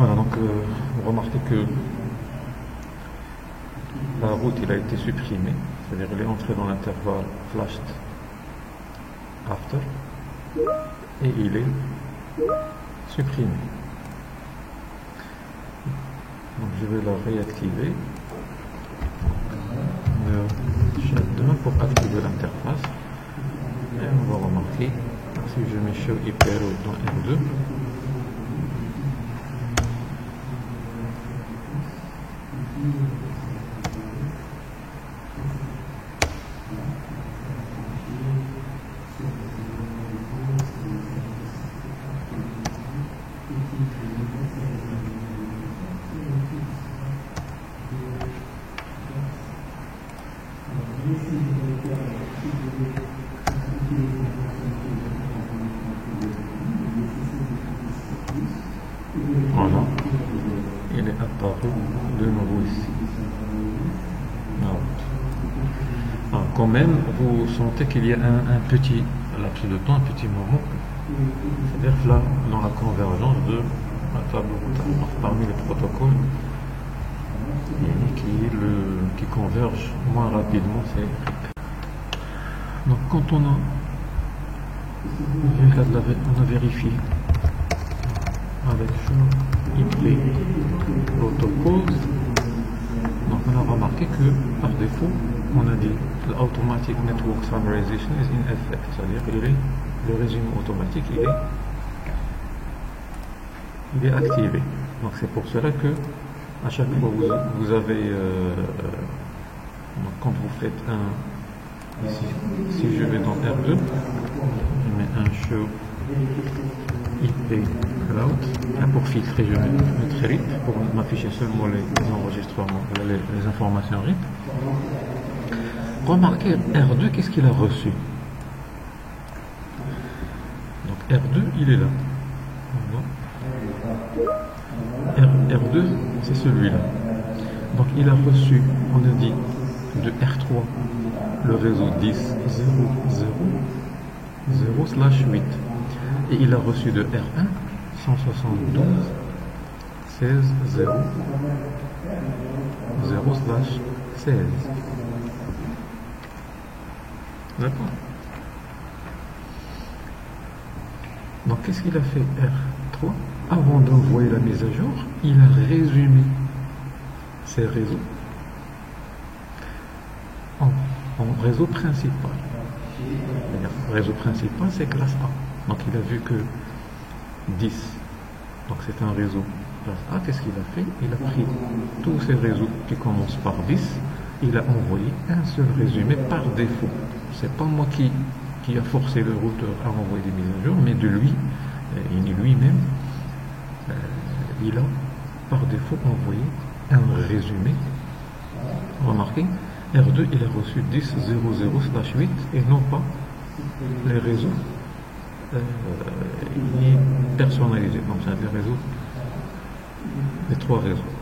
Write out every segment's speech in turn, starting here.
Voilà, donc vous remarquez que la route il a été supprimée, c'est-à-dire il est entré dans l'intervalle flashed after et il est supprimé. Donc je vais la réactiver. Shutdown pour activer l'interface. Et on va remarquer, si je mets show IP route dans R2, voilà, il est apparu de nouveau ici. Alors, quand même, vous sentez qu'il y a un petit laps de temps, un petit moment, c'est-à-dire là, dans la convergence de la table routage. Parmi les protocoles qui convergent moins rapidement, c'est RIP. Donc quand on a vérifié avec show IP protocol, donc on a remarqué que par défaut on a dit l'automatic network summarization is in effect, c'est-à-dire le résumé automatique il est activé. Donc c'est pour cela que à chaque fois vous avez donc quand vous faites ici, si je vais dans R2, je mets un show IP cloud, pour filtrer je mets RIP pour m'afficher seulement les enregistrements, les informations RIP. Remarquez R2, qu'est-ce qu'il a reçu? Donc R2 il est là. R2 c'est celui-là. Donc il a reçu, on a dit de R3 le réseau 10.0.0.0/8 et il a reçu de R1 172.16.0.0/16. D'accord. Donc qu'est-ce qu'il a fait R3? Avant d'envoyer la mise à jour, il a résumé ces réseaux en réseau principal. Le réseau principal c'est classe A. Donc il a vu que 10, donc c'est un réseau classe A. Qu'est-ce qu'il a fait? Il a pris tous ces réseaux qui commencent par 10, il a envoyé un seul résumé par défaut. C'est pas moi qui a forcé le routeur à envoyer des mises à jour, mais de lui-même, il a par défaut envoyé un résumé. Remarquez, R2 il a reçu 10.0.0/8 et non pas les réseaux personnalisés, comme ça, les trois réseaux.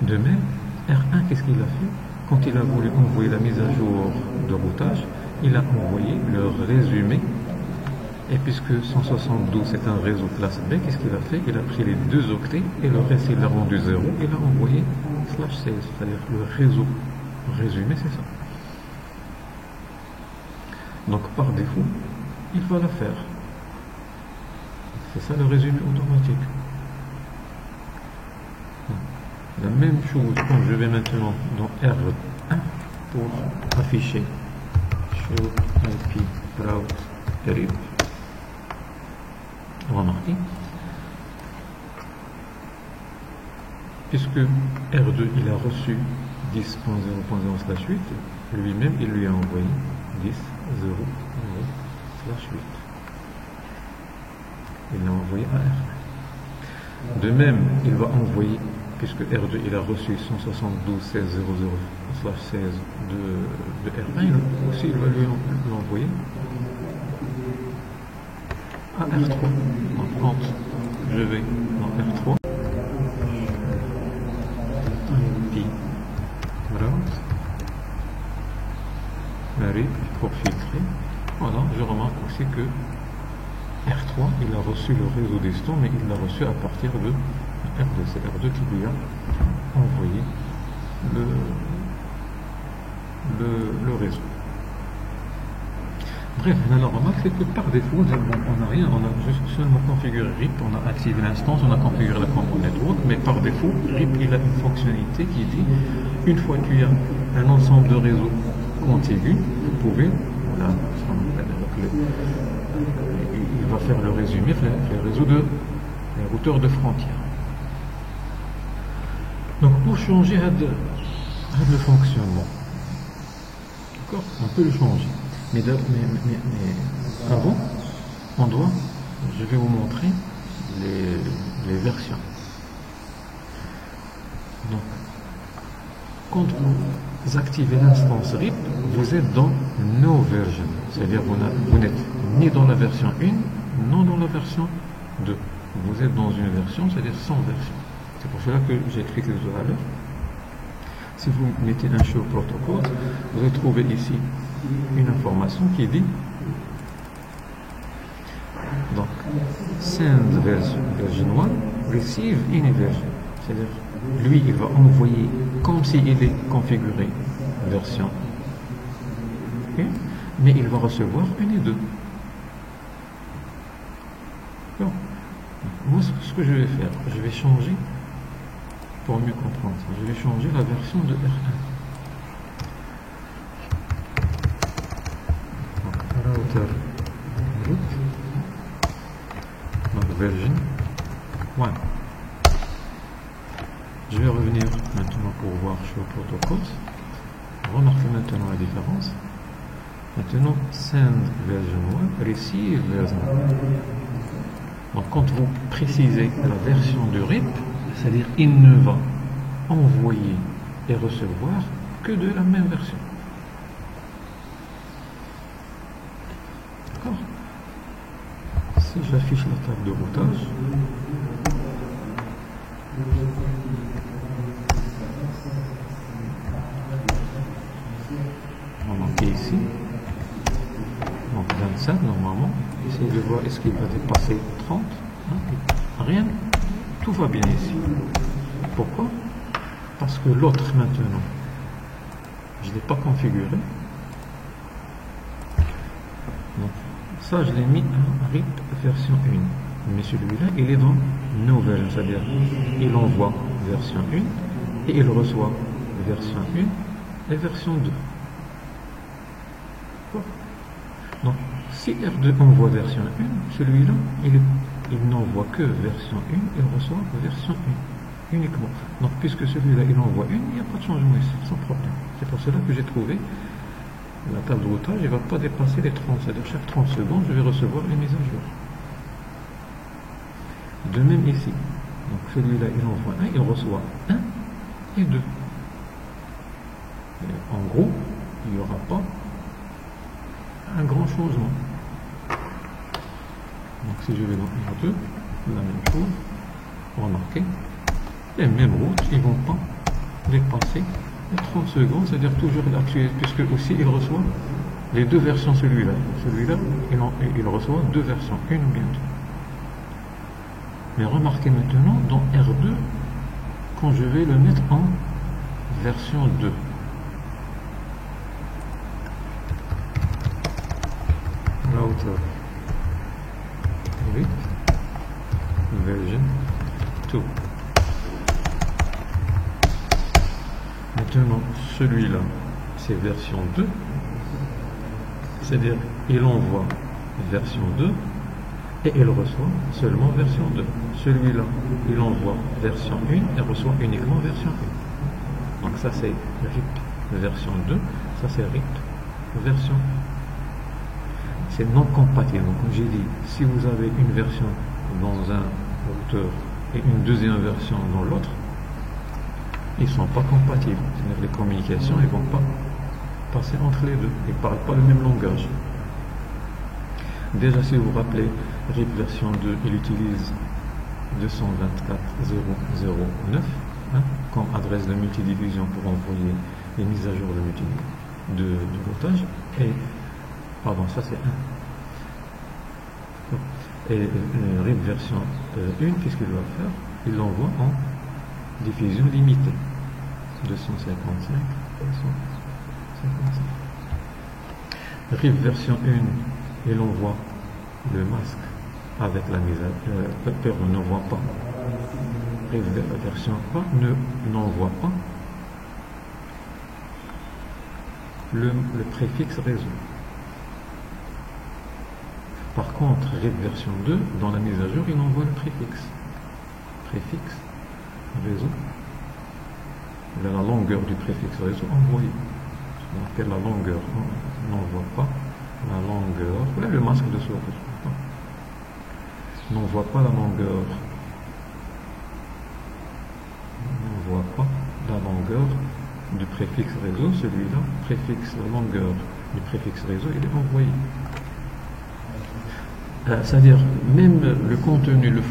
De même, R1, qu'est-ce qu'il a fait? Quand il a voulu envoyer la mise à jour de routage, il a envoyé le résumé. Et puisque 172 c'est un réseau classe B, qu'est-ce qu'il a fait? Il a pris les deux octets et le reste il l'a rendu 0. Il a envoyé /16, c'est-à-dire le réseau résumé, c'est ça. Donc par défaut, il va la faire. C'est ça le résumé automatique. La même chose quand je vais maintenant dans R1 pour afficher show IP route RIP. Remarquez, puisque R2 il a reçu 10.0.0/8, lui-même il lui a envoyé 10.0.0/8. Il l'a envoyé à R1. De même, il va envoyer, puisque R2 il a reçu 172.16.0.0/16 de R1, aussi il va lui l'envoyer à R3. Donc quand je vais dans R3, IP route RIP pour filtrer, voilà, je remarque aussi que R3 il a reçu le réseau distant, mais il l'a reçu à partir de R2, c'est R2 qui lui a envoyé le réseau. Bref, la remarque, c'est que par défaut, on n'a rien, on a juste seulement configuré RIP, on a activé l'instance, on a configuré la commande network, mais par défaut, RIP, il a une fonctionnalité qui dit, une fois qu'il y a un ensemble de réseaux contigus, vous pouvez, voilà, il va faire le résumé, les réseaux les routeurs de frontières. Donc, pour changer le fonctionnement, d'accord, on peut le changer. Mais avant, je vais vous montrer les versions. Donc, quand vous activez l'instance RIP, vous êtes dans No Version, c'est-à-dire vous n'êtes ni dans la version 1, non dans la version 2. Vous êtes dans une version, c'est-à-dire sans version. C'est pour cela que j'ai expliqué tout à l'heure. Si vous mettez un show protocol, vous allez trouver ici une information qui dit donc send version 1, receive any version. C'est-à-dire, lui, il va envoyer comme s'il est configuré version 1, mais il va recevoir 1 et 2. Bon. Moi, ce que je vais faire, je vais changer, pour mieux comprendre ça, je vais changer la version de R1. Router root, donc version 1. Je vais revenir maintenant pour voir show protocols. Remarquez maintenant la différence. Maintenant, send version 1, receive version 1. Donc, quand vous précisez la version de RIP, c'est-à-dire il ne va envoyer et recevoir que de la même version. D'accord? Si j'affiche la table de routage, on va marquer ici, donc 27 normalement, essayez de voir est-ce qu'il va dépasser 30, rien, tout va bien ici. Pourquoi? Parce que l'autre maintenant, je ne l'ai pas configuré, donc ça je l'ai mis en RIP version 1, mais celui-là il est dans No Version, c'est-à-dire il envoie version 1 et il reçoit version 1 et version 2. Donc si R2 envoie version 1, celui-là il n'envoie que version 1 et reçoit version 1 uniquement. Donc puisque celui-là il envoie 1, il n'y a pas de changement ici, sans problème. C'est pour cela que j'ai trouvé la table de routage, il ne va pas dépasser les 30, c'est-à-dire chaque 30 secondes je vais recevoir une mise à jour. De même ici, donc celui-là il envoie 1, il reçoit 1 et 2. Et en gros, il n'y aura pas un grand changement. Donc si je vais dans R2, la même chose, remarquez, les mêmes routes, ils ne vont pas dépasser les 30 secondes, c'est-à-dire toujours l'actuel, puisque aussi il reçoit les deux versions, celui-là, il reçoit deux versions, une ou bien deux. Mais remarquez maintenant, dans R2, quand je vais le mettre en version 2. Router RIP version 2. Maintenant, celui-là, c'est version 2. C'est-à-dire, il envoie version 2 et il reçoit seulement version 2. Celui-là, il envoie version 1 et reçoit uniquement version 1. Donc ça, c'est RIP version 2. Ça, c'est RIP version 1. C'est non compatible. Donc, comme j'ai dit, si vous avez une version dans un routeur et une deuxième version dans l'autre, ils ne sont pas compatibles. C'est-à-dire les communications, ils ne vont pas passer entre les deux. Ils ne parlent pas le même langage. Déjà, si vous vous rappelez, RIP version 2, il utilise 224.0.0.9 comme adresse de multidiffusion pour envoyer les mises à jour de routage. Et pardon, ça c'est 1. Et RIP version 1, qu'est-ce qu'il va faire? il l'envoie en diffusion limitée. 255, 255. RIP version 1, il envoie le masque avec la mise à pardon, n'envoie pas. RIP version 3 n'envoie pas le préfixe réseau. Par contre, RIP version 2, dans la mise à jour, il envoie le préfixe. Préfixe réseau. Il a la longueur du préfixe réseau envoyé. On appelle la longueur. On n'envoie pas la longueur. Voilà le masque de source. On n'envoie pas la longueur. On n'envoie pas la longueur du préfixe réseau. Celui-là, préfixe, la longueur du préfixe réseau, il est envoyé. C'est-à-dire, même le contenu, le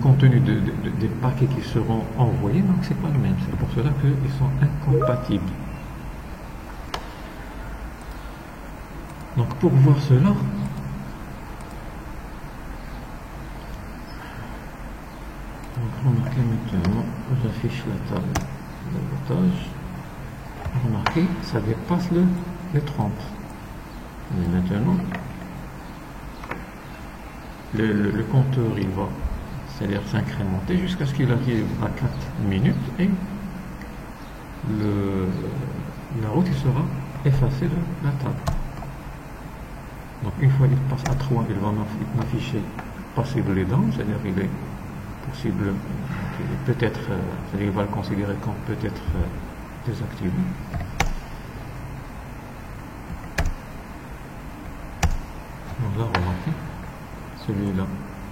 contenu des paquets qui seront envoyés, donc c'est pas le même. C'est pour cela qu'ils sont incompatibles. Donc pour voir cela, remarquez maintenant, j'affiche la table de voltage. Remarquez, ça dépasse les 30. Mais maintenant, le compteur il va, c'est-à-dire s'incrémenter jusqu'à ce qu'il arrive à 4 minutes et la route il sera effacée de la table. Donc une fois il passe à 3, il va m'afficher passible les dents, c'est-à-dire il est possible, peut-être, c'est-à-dire il va le considérer comme peut-être désactivé. Donc là, remarquez, celui-là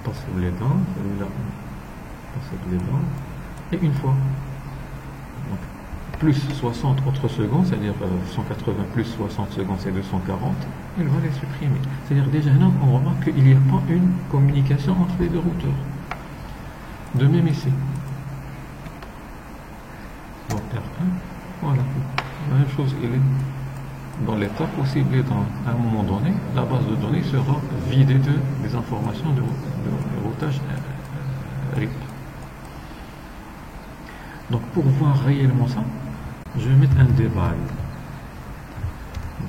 passe les dents, celui-là passe les dents, et une fois, donc, plus 60 autres secondes, c'est-à-dire 180 plus 60 secondes, c'est 240, il va les supprimer. C'est-à-dire déjà là, on remarque qu'il n'y a pas une communication entre les deux routeurs. De même ici. Donc R1, voilà. La même chose, il est dans l'état possible et à un moment donné, la base de données sera vidée des informations de routage RIP. Donc pour voir réellement ça, je vais mettre un debug.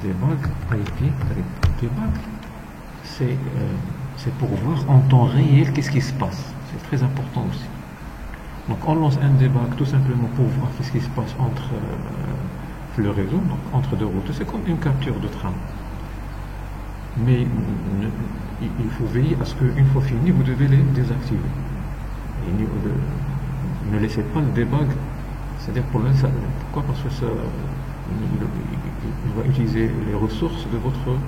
Debug IP RIP. Debug, c'est pour voir en temps réel qu'est-ce qui se passe. C'est très important aussi. Donc on lance un debug tout simplement pour voir qu'est-ce qui se passe entre le réseau, donc entre deux routes. C'est comme une capture de trame. Mais il faut veiller à ce qu'une fois fini, vous devez les désactiver. Et ne laissez pas le debug, c'est-à-dire pour l'instant. Pourquoi? Parce que ça, il va utiliser les ressources de votre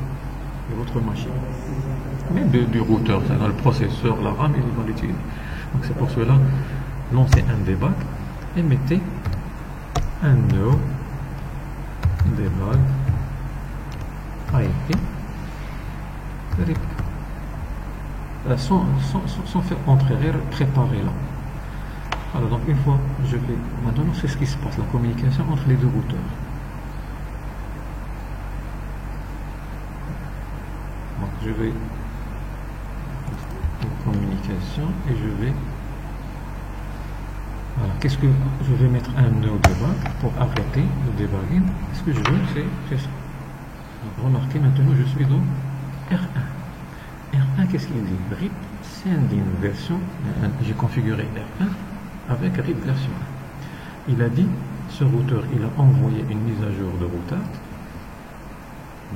machine. Mais du routeur, dans le processeur, la RAM, il va l'utiliser. Donc c'est pour cela, lancez un debug et mettez un no debug IP RIP. Sans faire entrer, préparer là. Alors donc une fois, je vais maintenant c'est ce qui se passe, la communication entre les deux routeurs. Donc je vais en communication et je vais voilà, qu'est-ce que je vais mettre un no debug pour arrêter le debugging. Ce que je veux c'est ça. Donc remarquez maintenant je suis dans R1. R1 qu'est-ce qu'il dit? RIP sending version, j'ai configuré R1 avec RIP version 1. Il a dit, ce routeur, il a envoyé une mise à jour de routage.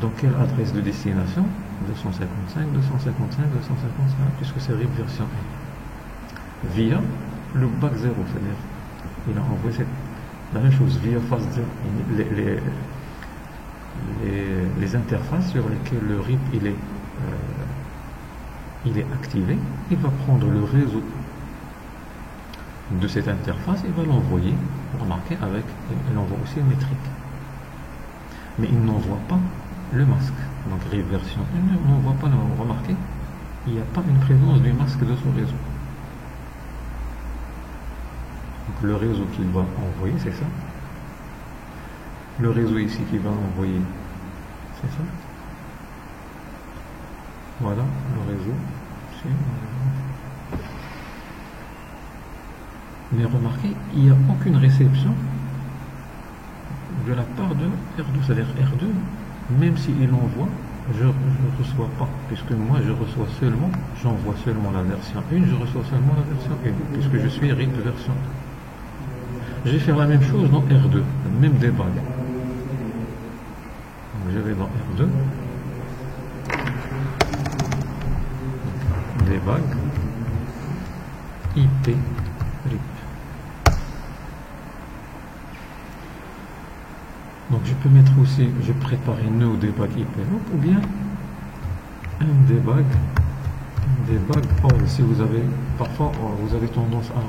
Dans quelle adresse de destination? 255, 255, 255, puisque c'est RIP version 1. Via le bac 0, c'est-à-dire, il a envoyé la même chose, via phase 0, les interfaces sur lesquelles le RIP il est activé, il va prendre le réseau de cette interface, il va l'envoyer, remarquez, avec l'envoi aussi métrique. Mais il n'envoie pas le masque. Donc RIP version 1 n'envoie pas, remarquez, il n'y a pas une présence du masque de ce réseau. Donc le réseau qu'il va envoyer, c'est ça. Le réseau ici qui va envoyer, c'est ça. Voilà le réseau. Mais remarquez, il n'y a aucune réception de la part de R2. C'est-à-dire R2, même s'il envoie, je ne reçois pas, puisque moi j'envoie seulement la version 1, je reçois seulement la version 1, puisque je suis RIP version 1. Je vais faire la même chose dans R2, même debug. Donc je vais dans R2, debug, IP, RIP. Donc je peux mettre aussi, je prépare no debug IP loop ou bien un debug all. Si vous avez, parfois vous avez tendance à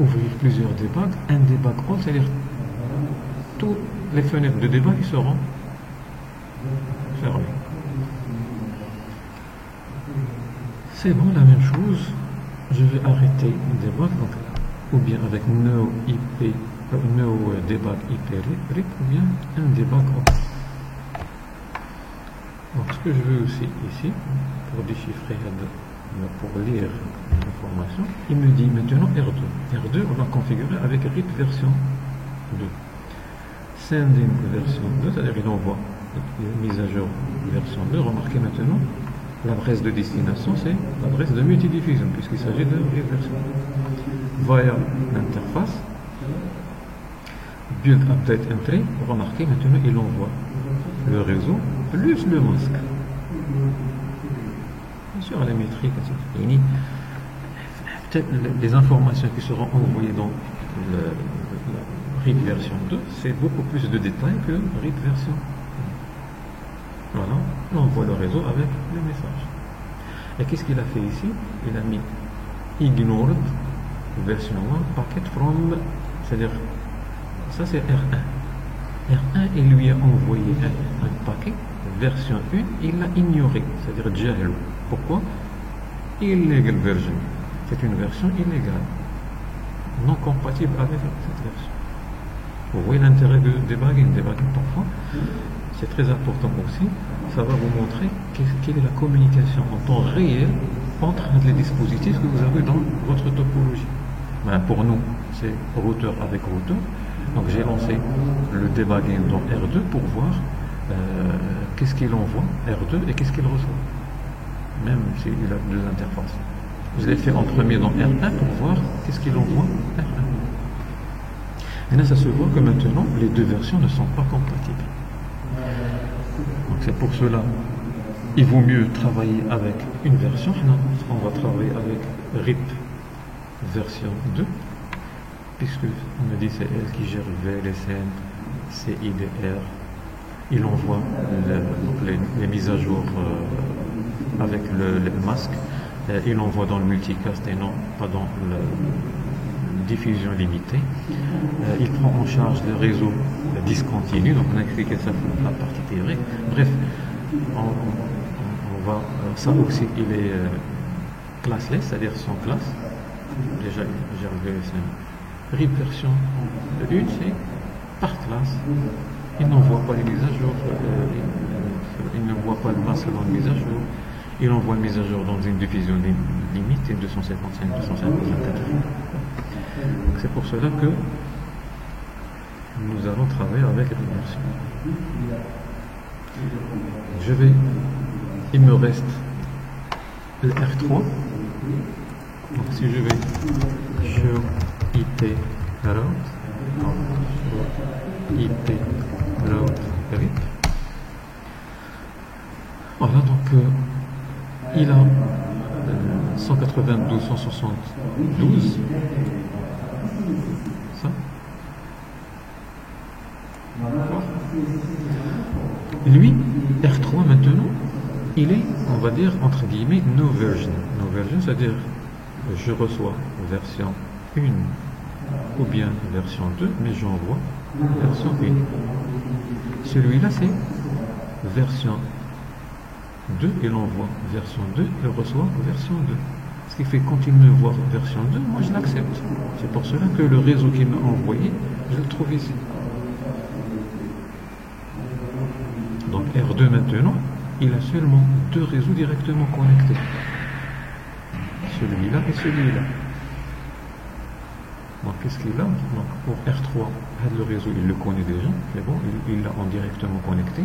ouvrir plusieurs debugs, un debug all, c'est-à-dire toutes les fenêtres de debug seront fermées. C'est bon, la même chose, je vais arrêter le debug, donc, ou bien avec no debug IP RIP ou bien un debug all. Donc ce que je veux aussi ici, pour déchiffrer, pour lire l'information, il me dit maintenant R2. R2, on va configurer avec RIP version 2. Sending version 2, c'est-à-dire il envoie une mise à jour version 2. Remarquez maintenant, l'adresse de destination, c'est l'adresse de multidiffusion, puisqu'il s'agit de RIP version 2. Via l'interface, build update entry, remarquez maintenant, il envoie le réseau plus le masque. Bien sûr, la métrique, etc. Peut-être les informations qui seront envoyées dans le RIP version 2, c'est beaucoup plus de détails que RIP version 1. Voilà, on envoie le réseau avec le message. Et qu'est-ce qu'il a fait ici? Il a mis ignored version 1 packet from, c'est-à-dire, ça c'est R1. R1, il lui a envoyé un paquet, version 1, il l'a ignoré, c'est-à-dire jahil. Pourquoi? Illegal version. C'est une version illégale, non compatible avec cette version. Vous voyez l'intérêt de debugging parfois, c'est très important aussi, ça va vous montrer quelle est la communication en temps réel entre les dispositifs que vous avez dans votre topologie. Ben, pour nous, c'est routeur avec routeur. Donc j'ai lancé le debugging dans R2 pour voir qu'est-ce qu'il envoie R2 et qu'est-ce qu'il reçoit, même s'il a deux interfaces. Je l'ai fait en premier dans R1 pour voir qu'est-ce qu'il envoie R1. Et là ça se voit que maintenant les deux versions ne sont pas compatibles. Donc c'est pour cela il vaut mieux travailler avec une version. On va travailler avec RIP version 2, puisque on me dit c'est elle qui gère VLSN, CIDR, il envoie les mises à jour avec le masque, il envoie dans le multicast et non pas dans la diffusion limitée, il prend en charge le réseau discontinu, donc on a expliqué ça pour la partie théorique. Bref, on va, ça aussi il est classless, c'est-à-dire sans classe. Déjà il gère le VLSN. RIP version 1, c'est par classe, il n'envoie pas les mises à jour, il ne voit pas le masque dans une mise à jour, il envoie une mise à jour dans une diffusion limite, 255, 254. C'est pour cela que nous allons travailler avec la version. Il me reste le R3, donc si je vais sur IP route, IP route RIP. Voilà, donc il a 192, 172, ça. Lui, R3 maintenant, il est, on va dire, entre guillemets, no version. No version, c'est-à-dire je reçois version 1 ou bien version 2, mais j'envoie version 1. Celui-là, c'est version 2, il envoie version 2, il reçoit version 2. Ce qui fait que quand il me voit version 2, moi je l'accepte. C'est pour cela que le réseau qu'il m'a envoyé, je le trouve ici. Donc R2 maintenant, il a seulement deux réseaux directement connectés. Celui-là et celui-là. Donc qu'est-ce qu'il a? Donc pour R3, le réseau il le connaît déjà, c'est bon, il l'a en directement connecté,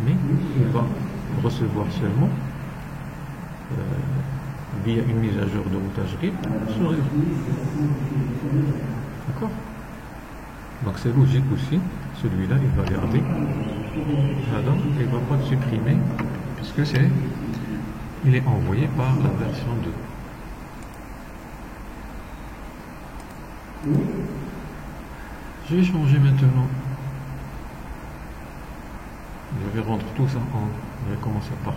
mais il va recevoir seulement via une mise à jour de routage RIP ce réseau. D'accord? Donc c'est logique aussi, celui-là il va garder, voilà, il ne va pas le supprimer, puisque il est envoyé par la version 2. Je vais changer maintenant. Je vais rendre tout ça en. Je vais commencer par R1.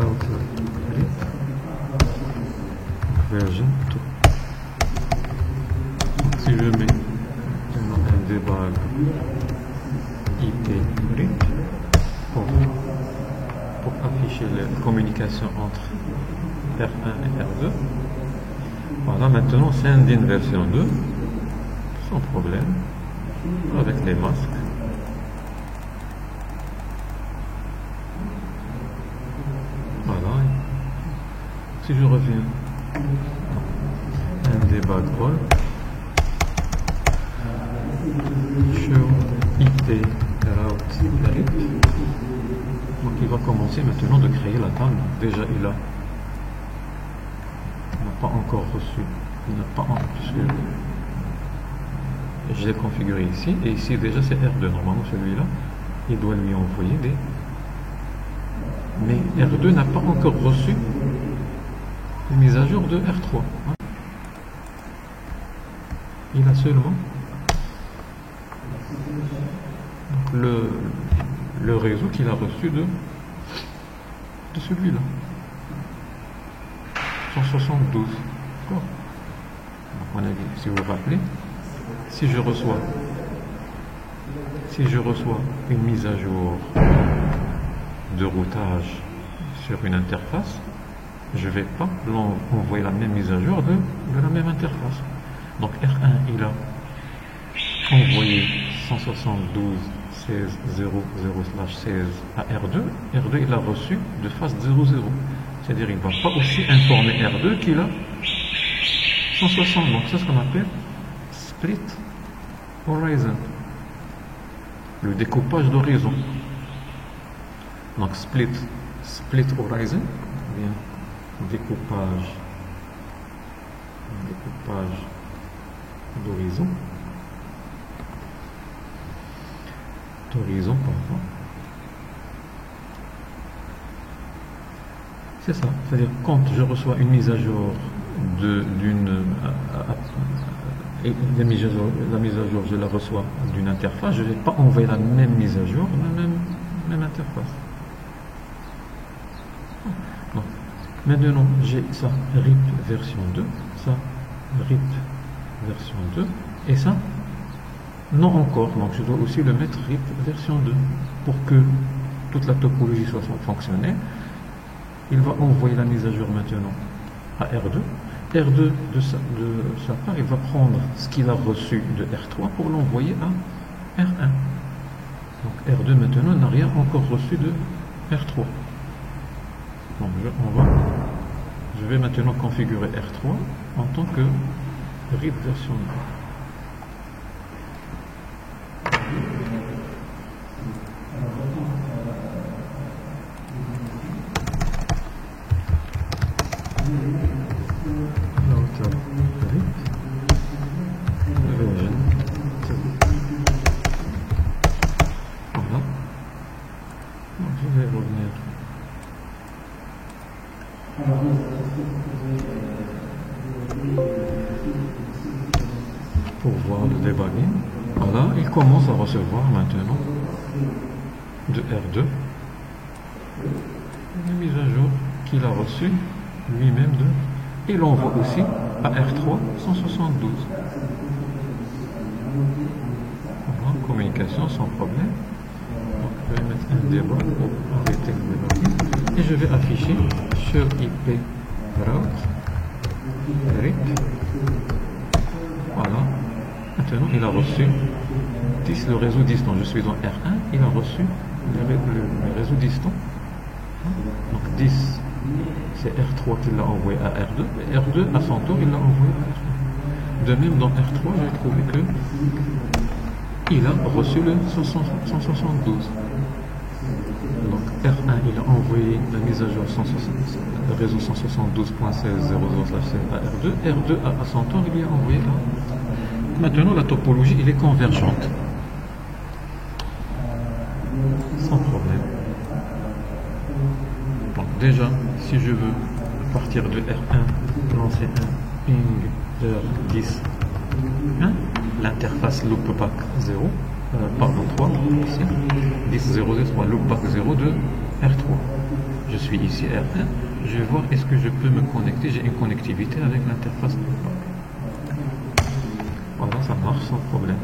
Router RIP. Version 2. Si je mets maintenant un debug IP RIP pour afficher la communication entre R1 et R2. Voilà, maintenant send in version 2 sans problème avec les masques. Voilà, si je reviens un debug all show IP route RIP. Donc il va commencer maintenant de créer la table. Déjà il n'a pas encore reçu. Il n'a pas encore reçu. Je l'ai configuré ici. Et ici déjà c'est R2. Normalement celui-là, il doit lui envoyer des. Mais R2 n'a pas encore reçu une mise à jour de R3. Il a seulement le réseau qu'il a reçu de celui-là. 172. D'accord. À mon avis, si vous vous rappelez, si je reçois une mise à jour de routage sur une interface, je ne vais pas envoyer la même mise à jour de la même interface. Donc R1 il a envoyé 172.16.0.0/16 à R2. R2 il a reçu de phase 0.0. C'est-à-dire il ne va pas aussi informer R2 qu'il a 160. Donc c'est ce qu'on appelle split horizon. Le découpage d'horizon. Donc split horizon, bien découpage d'horizon. Pardon. C'est ça, c'est-à-dire quand je reçois une mise à jour la mise à jour je la reçois d'une interface, je ne vais pas envoyer la même mise à jour de la même interface. Donc, maintenant j'ai ça RIP version 2, ça RIP version 2 et ça non encore, donc je dois aussi le mettre RIP version 2 pour que toute la topologie soit fonctionnelle. Il va envoyer la mise à jour maintenant à R2. R2 de sa part, il va prendre ce qu'il a reçu de R3 pour l'envoyer à R1. Donc R2 maintenant n'a rien encore reçu de R3. Donc je vais maintenant configurer R3 en tant que RIP version 2. Voilà. Donc je vais revenir. Pour voir le debugging. Voilà, il commence à recevoir maintenant de R2 une mise à jour qu'il a reçue lui-même de. Il envoie aussi à R3 172. Voilà, communication sans problème. Donc je vais mettre un debug pour arrêter le debugging et je vais afficher sur IP route RIP. Voilà. Maintenant il a reçu 10, le réseau distant. Je suis dans R1, il a reçu le réseau distant. Donc 10 c'est R3 qui l'a envoyé à R2, et R2 à son tour il l'a envoyé à R3. De même dans R3 j'ai trouvé que il a reçu le 172. Donc R1 il a envoyé la mise à jour réseau 172.16.00/7 à R2, R2 à son tour il y a envoyé là. Maintenant la topologie il est convergente. Sans problème. Donc déjà, si je veux à partir de R1 lancer un ping vers 10, hein, l'interface loopback 0, pardon 3, ici, 10.0.0 loopback 0 de R3. Je suis ici R1, je vais voir est-ce que je peux me connecter, j'ai une connectivité avec l'interface loopback. Voilà, ça marche sans problème.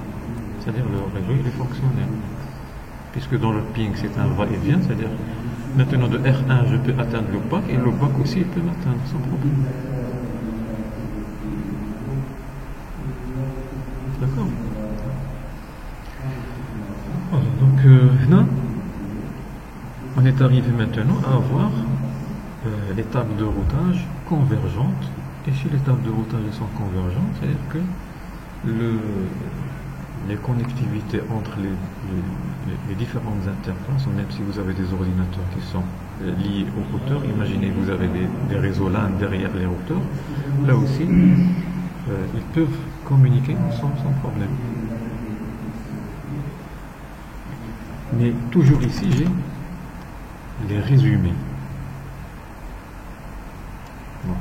C'est-à-dire le réseau il est fonctionnel. Puisque dans le ping c'est un va-et-vient, c'est-à-dire maintenant de R1 je peux atteindre le bac et le bac aussi il peut m'atteindre sans problème. D'accord. Voilà, donc là on est arrivé maintenant à avoir les tables de routage convergentes. Et si les tables de routage sont convergentes, c'est-à-dire que les connectivités entre les différentes interfaces, même si vous avez des ordinateurs qui sont liés aux routeurs, imaginez vous avez des réseaux LAN derrière les routeurs, là aussi ils peuvent communiquer ensemble sans problème. Mais toujours ici j'ai les résumés. Bon.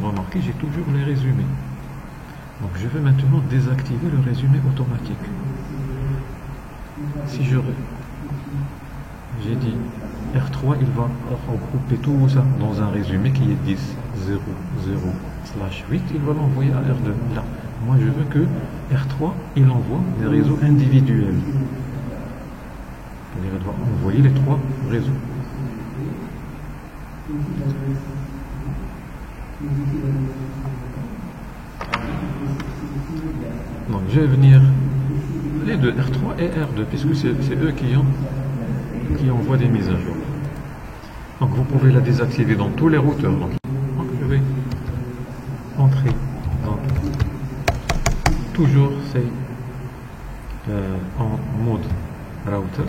Remarquez, j'ai toujours les résumés. Donc je vais maintenant désactiver le résumé automatique. Si j'ai dit R3, il va regrouper tout ça dans un résumé qui est 10.0.0/8, il va l'envoyer à R2. Là, moi je veux que R3, il envoie des réseaux individuels. C'est-à-dire il doit envoyer les trois réseaux. Donc je vais venir les deux, R3 et R2, puisque c'est eux qui envoient des mises à jour. Donc vous pouvez la désactiver dans tous les routeurs. Donc je vais entrer dans toujours c'est en mode router.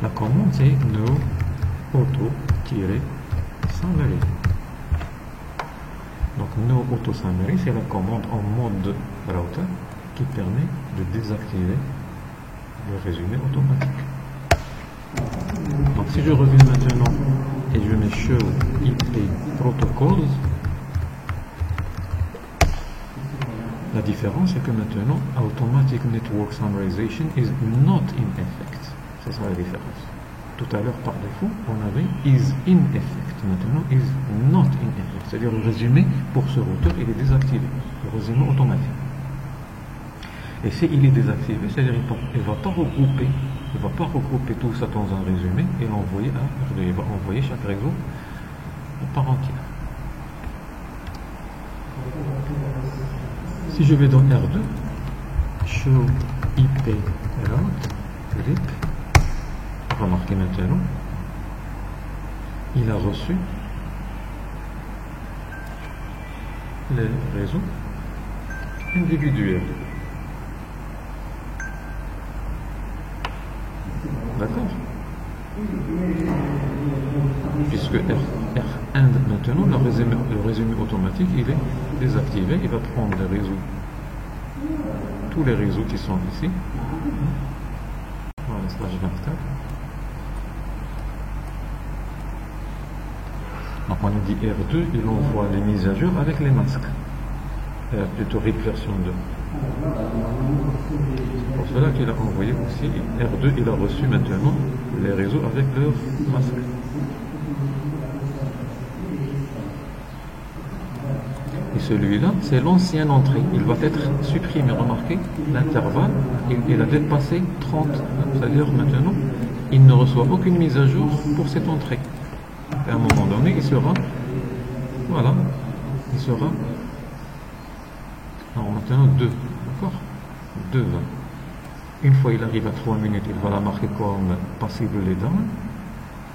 La commande c'est no auto-summary. Donc no auto-summary c'est la commande en mode router qui permet de désactiver le résumé automatique. Donc si je reviens maintenant et je mets show IP protocols, la différence c'est que maintenant automatic network summarization is not in effect. C'est ça la différence. Tout à l'heure par défaut on avait is in effect, maintenant is not in effect, c'est-à-dire le résumé pour ce routeur il est désactivé, le résumé automatique. Et si il est désactivé, c'est-à-dire il ne va pas regrouper tout ça dans un résumé et l'envoyer à, il va envoyer chaque réseau par entière. Si je vais dans R2, show IP route RIP, remarquez maintenant, il a reçu les réseaux individuels. D'accord? Puisque R1 maintenant, le résumé automatique, il est désactivé, il va prendre les réseaux, tous les réseaux qui sont ici. Voilà, /24. Donc on a dit R2, il envoie les mises à jour avec les masques. Plutôt RIP version 2. C'est pour cela qu'il a envoyé aussi R2, il a reçu maintenant les réseaux avec leurs masques. Et celui-là, c'est l'ancienne entrée. Il va être supprimé. Remarquez, l'intervalle, il a dépassé 30. C'est-à-dire maintenant, il ne reçoit aucune mise à jour pour cette entrée. Et à un moment donné, il sera, voilà, il sera, alors maintenant 2, d'accord, 2 20. Une fois il arrive à 3 minutes, il va la marquer comme possibly done.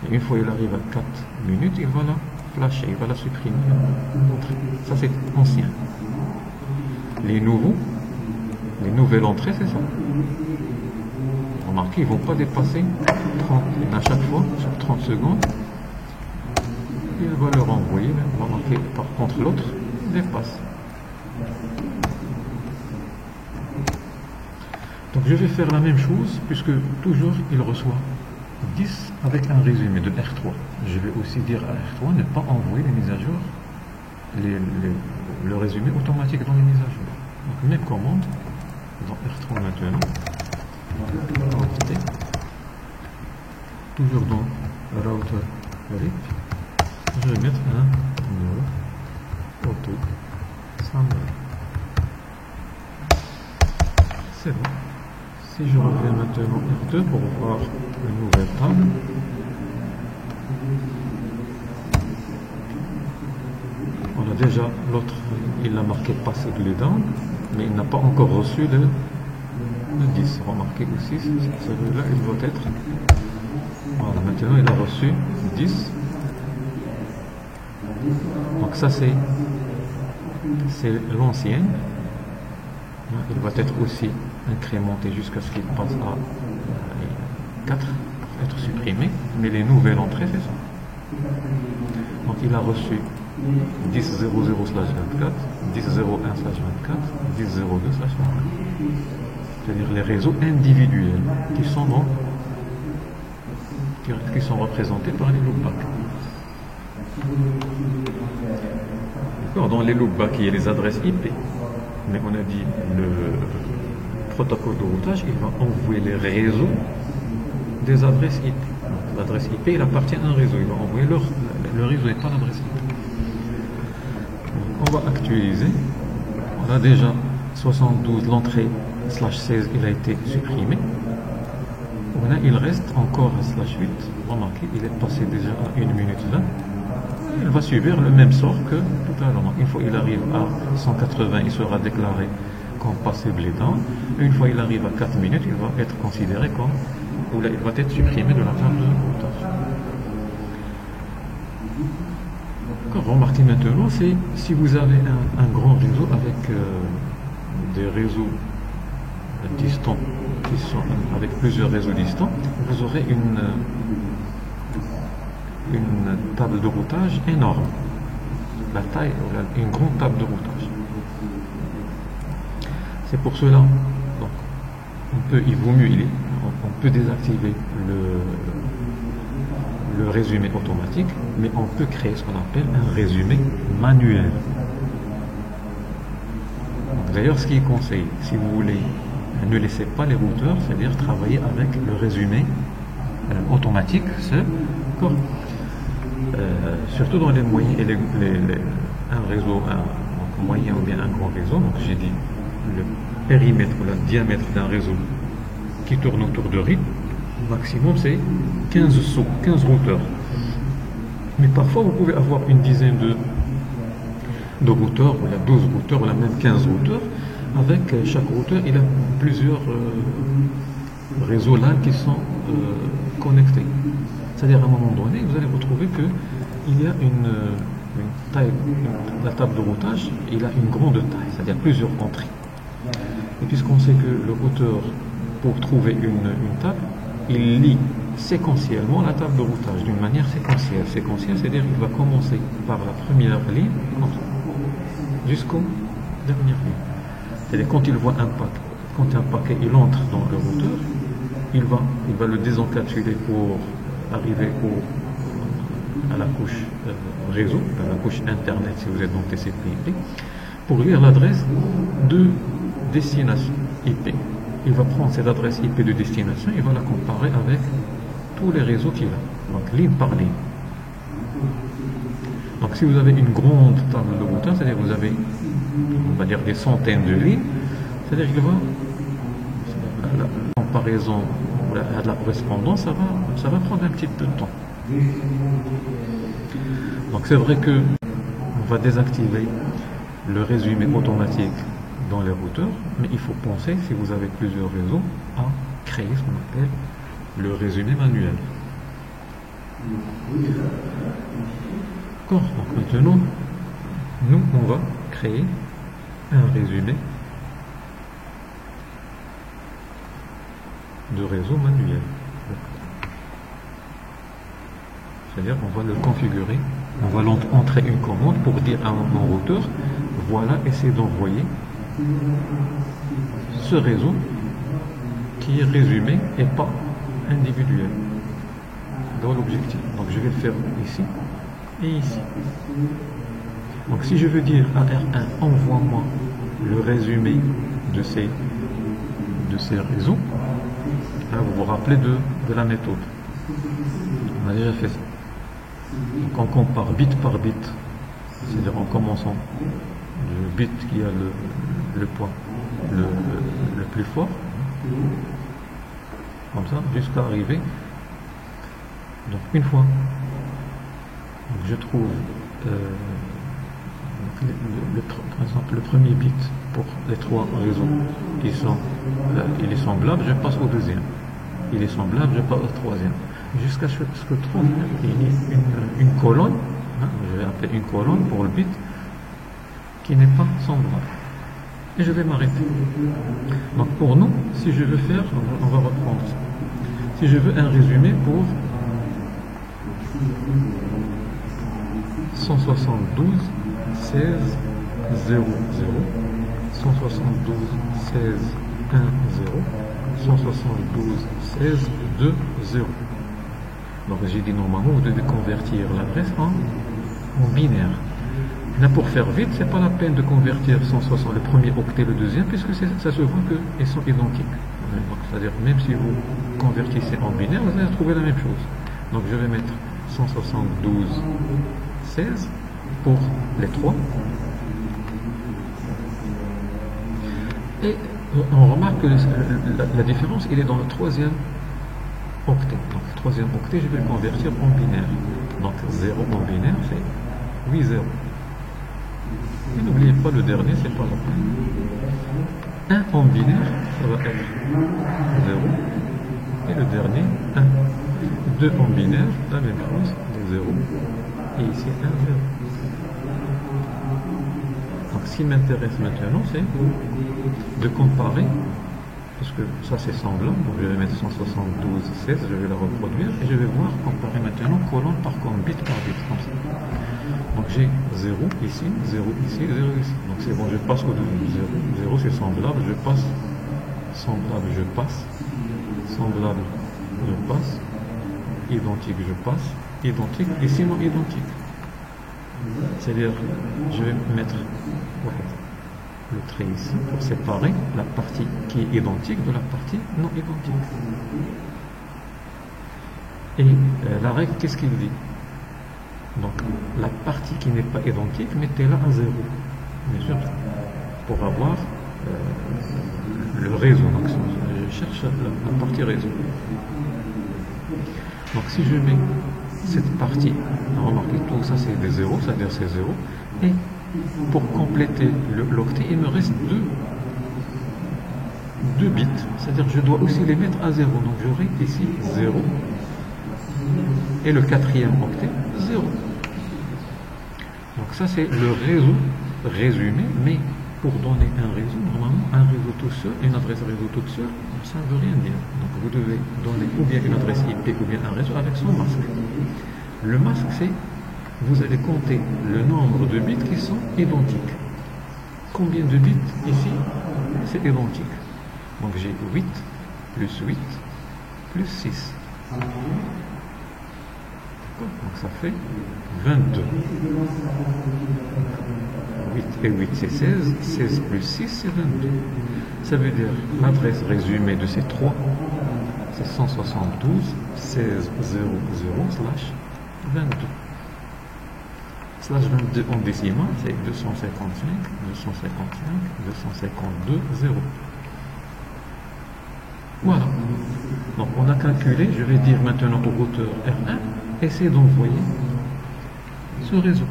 Et une fois il arrive à 4 minutes, il va la flasher, il va la supprimer. Ça c'est ancien. Les nouveaux, les nouvelles entrées, c'est ça. Remarquez, ils ne vont pas dépasser 30 à chaque fois, sur 30 secondes. Il va le renvoyer. Remarquez, par contre, l'autre dépasse. Donc je vais faire la même chose, puisque toujours il reçoit 10 avec un résumé de R3. Je vais aussi dire à R3 ne pas envoyer les mises à jour, le résumé automatique dans les mises à jour. Donc même commande dans R3 maintenant. Toujours dans router RIP, je vais mettre un numéro auto summary. C'est bon. Si je reviens maintenant R2 pour voir une nouvelle table, on a déjà l'autre, il l'a marqué possibly done, mais il n'a pas encore reçu le 10. Remarquez aussi, celui-là, il doit être. Voilà, maintenant il a reçu 10. Donc ça c'est l'ancienne. Il va être aussi incrémenté jusqu'à ce qu'il passe à 4 pour être supprimé. Mais les nouvelles entrées, c'est ça. Donc il a reçu 10.00/24, 10.01/24, 10.02/24. C'est-à-dire les réseaux individuels qui sont représentés par les loopbacks. Dans les loopbacks, il y a les adresses IP. Mais on a dit le protocole de routage, il va envoyer les réseaux des adresses IP. L'adresse IP, il appartient à un réseau. Il va envoyer le réseau et pas l'adresse IP. On va actualiser. On a déjà 72, l'entrée /16, il a été supprimé. Voilà, il reste encore /8. Remarquez, il est passé déjà à 1 minute 20. Il va subir le même sort que tout à l'heure. Une fois il arrive à 180, il sera déclaré comme possibly done. Une fois il arrive à 4 minutes, il va être considéré comme, ou là, il va être supprimé de la table de routage. Remarquez maintenant, c'est si vous avez un grand réseau avec des réseaux distants, qui sont avec plusieurs réseaux distants, vous aurez une table de routage énorme. La taille, une grande table de routage. C'est pour cela, donc, il vaut mieux, on peut désactiver le résumé automatique, mais on peut créer ce qu'on appelle un résumé manuel. D'ailleurs, ce qui est conseillé, si vous voulez, ne laissez pas les routeurs, c'est-à-dire travailler avec le résumé automatique, surtout dans les moyens et un réseau, un moyen ou bien un grand réseau. Donc j'ai dit le périmètre ou le diamètre d'un réseau qui tourne autour de RIP, maximum c'est 15 routeurs. Mais parfois vous pouvez avoir une dizaine de routeurs, ou 12 routeurs, ou même 15 routeurs. Avec chaque routeur, il a plusieurs réseaux LAN qui sont connectés. C'est-à-dire à un moment donné, vous allez retrouver qu'il y a une taille, la table de routage, il a une grande taille, c'est-à-dire plusieurs entrées. Et puisqu'on sait que le routeur, pour trouver une table, il lit séquentiellement la table de routage d'une manière séquentielle. Séquentielle, c'est-à-dire qu'il va commencer par la première ligne jusqu'aux dernières lignes. C'est-à-dire quand il voit un paquet, il entre dans le routeur, il va le désencapsuler pour arriver à la couche réseau, à la couche internet si vous êtes dans TCP/IP, pour lire l'adresse de destination IP. Il va prendre cette adresse IP de destination et va la comparer avec tous les réseaux qu'il a, donc ligne par ligne. Donc si vous avez une grande table de routage, c'est-à-dire vous avez, on va dire, des centaines de lignes, c'est-à-dire que la comparaison, la correspondance, ça va prendre un petit peu de temps. Donc c'est vrai que on va désactiver le résumé automatique dans les routeurs, mais il faut penser, si vous avez plusieurs réseaux, à créer ce qu'on appelle le résumé manuel. D'accord. Donc maintenant, nous, on va créer un résumé de réseau manuel. C'est-à-dire on va le configurer, on va entrer une commande pour dire à mon routeur, voilà, essaie d'envoyer ce réseau qui est résumé et pas individuel dans l'objectif. Donc je vais le faire ici et ici. Donc si je veux dire à R1, envoie-moi le résumé de ces réseaux, là, vous vous rappelez de la méthode. On a déjà fait ça. Donc on compare bit par bit, c'est-à-dire en commençant du bit qui a le poids le plus fort, comme ça, jusqu'à arriver. Donc une fois, je trouve par exemple le premier bit pour les trois réseaux il est semblable, je passe au deuxième. Il est semblable, je passe au troisième. Jusqu'à ce que je trouve une colonne, hein, je vais appeler une colonne pour le bit qui n'est pas semblable. Et je vais m'arrêter. Donc pour nous, si je veux faire, on va reprendre ça. Si je veux un résumé pour 172 16 00 172 16 10 172 16 20. Donc j'ai dit normalement vous devez convertir l'adresse en binaire. Là pour faire vite, c'est pas la peine de convertir 160 le premier octet le deuxième, puisque ça se voit qu'ils sont identiques. C'est-à-dire même si vous convertissez en binaire, vous allez trouver la même chose. Donc je vais mettre 172 16 pour les trois. Et on remarque que la différence, il est dans le troisième octet. Donc le troisième octet, je vais le convertir en binaire. Donc 0 en binaire, c'est 8 0. Et n'oubliez pas le dernier, c'est pas la peine. 1 en binaire, ça va être 0. Et le dernier, 1. 2 en binaire, la même chose, 0. Et ici, 1, 0. Donc ce qui m'intéresse maintenant, c'est de comparer, parce que ça c'est semblable, donc je vais mettre 172 16, je vais la reproduire, et je vais voir comparer maintenant colonne par colonne, bit par bit, comme ça. Donc j'ai 0 ici, 0 ici, 0 ici. Donc c'est bon, je passe au deuxième. 0 c'est semblable, je passe. Semblable, je passe. Semblable, je passe. Identique, je passe. Identique, et sinon identique. C'est-à-dire, je vais mettre le trait ici pour séparer la partie qui est identique de la partie non identique. Et la règle, qu'est-ce qu'il dit? Donc, la partie qui n'est pas identique, mettez-la à 0. Bien sûr, pour avoir le réseau. Donc, je cherche la partie réseau. Donc, si je mets cette partie, remarquez, tout ça c'est des zéros, c'est-à-dire c'est 0. Et pour compléter l'octet, il me reste deux bits. C'est-à-dire je dois aussi les mettre à 0. Donc, j'aurai ici 0. Et le quatrième octet, 0. Donc ça c'est le réseau résumé, mais pour donner un réseau, normalement un réseau tout seul, une adresse réseau toute seule, ça ne veut rien dire. Donc vous devez donner ou bien une adresse IP ou bien un réseau avec son masque. Le masque c'est, vous allez compter le nombre de bits qui sont identiques. Combien de bits ici c'est identique? Donc j'ai 8 plus 8 plus 6. Donc ça fait 22. 8 et 8 c'est 16. 16 plus 6 c'est 22. Ça veut dire l'adresse résumée de ces trois, c'est 172 16 00 slash 22. Slash 22 en décimal, c'est 255 255 252 0. Voilà. Donc on a calculé, je vais dire maintenant au routeur R1, essaie d'envoyer ce réseau.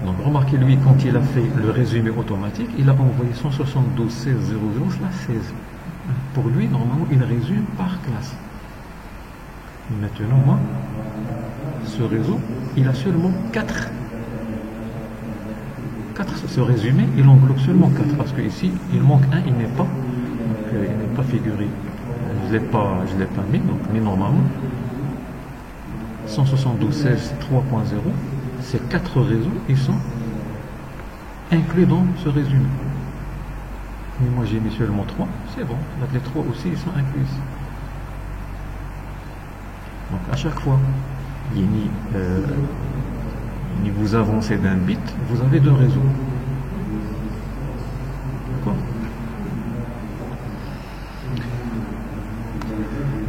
Donc remarquez, lui, quand il a fait le résumé automatique, il a envoyé 172.16.00/16. Pour lui, normalement, il résume par classe. Maintenant, moi, ce réseau, il a seulement 4. Ce résumé, il englobe seulement 4. Parce qu'ici, il manque un, il n'est pas. Donc, il n'est pas figuré. Je ne l'ai pas mis, donc, mais normalement, 172.16.3.0, ces 4 réseaux, ils sont inclus dans ce résumé. Mais moi, j'ai mis seulement 3, c'est bon. Donc, les 3 aussi, ils sont inclus ici. Donc, à chaque fois, vous avancez d'un bit, vous avez 2 réseaux. D'accord?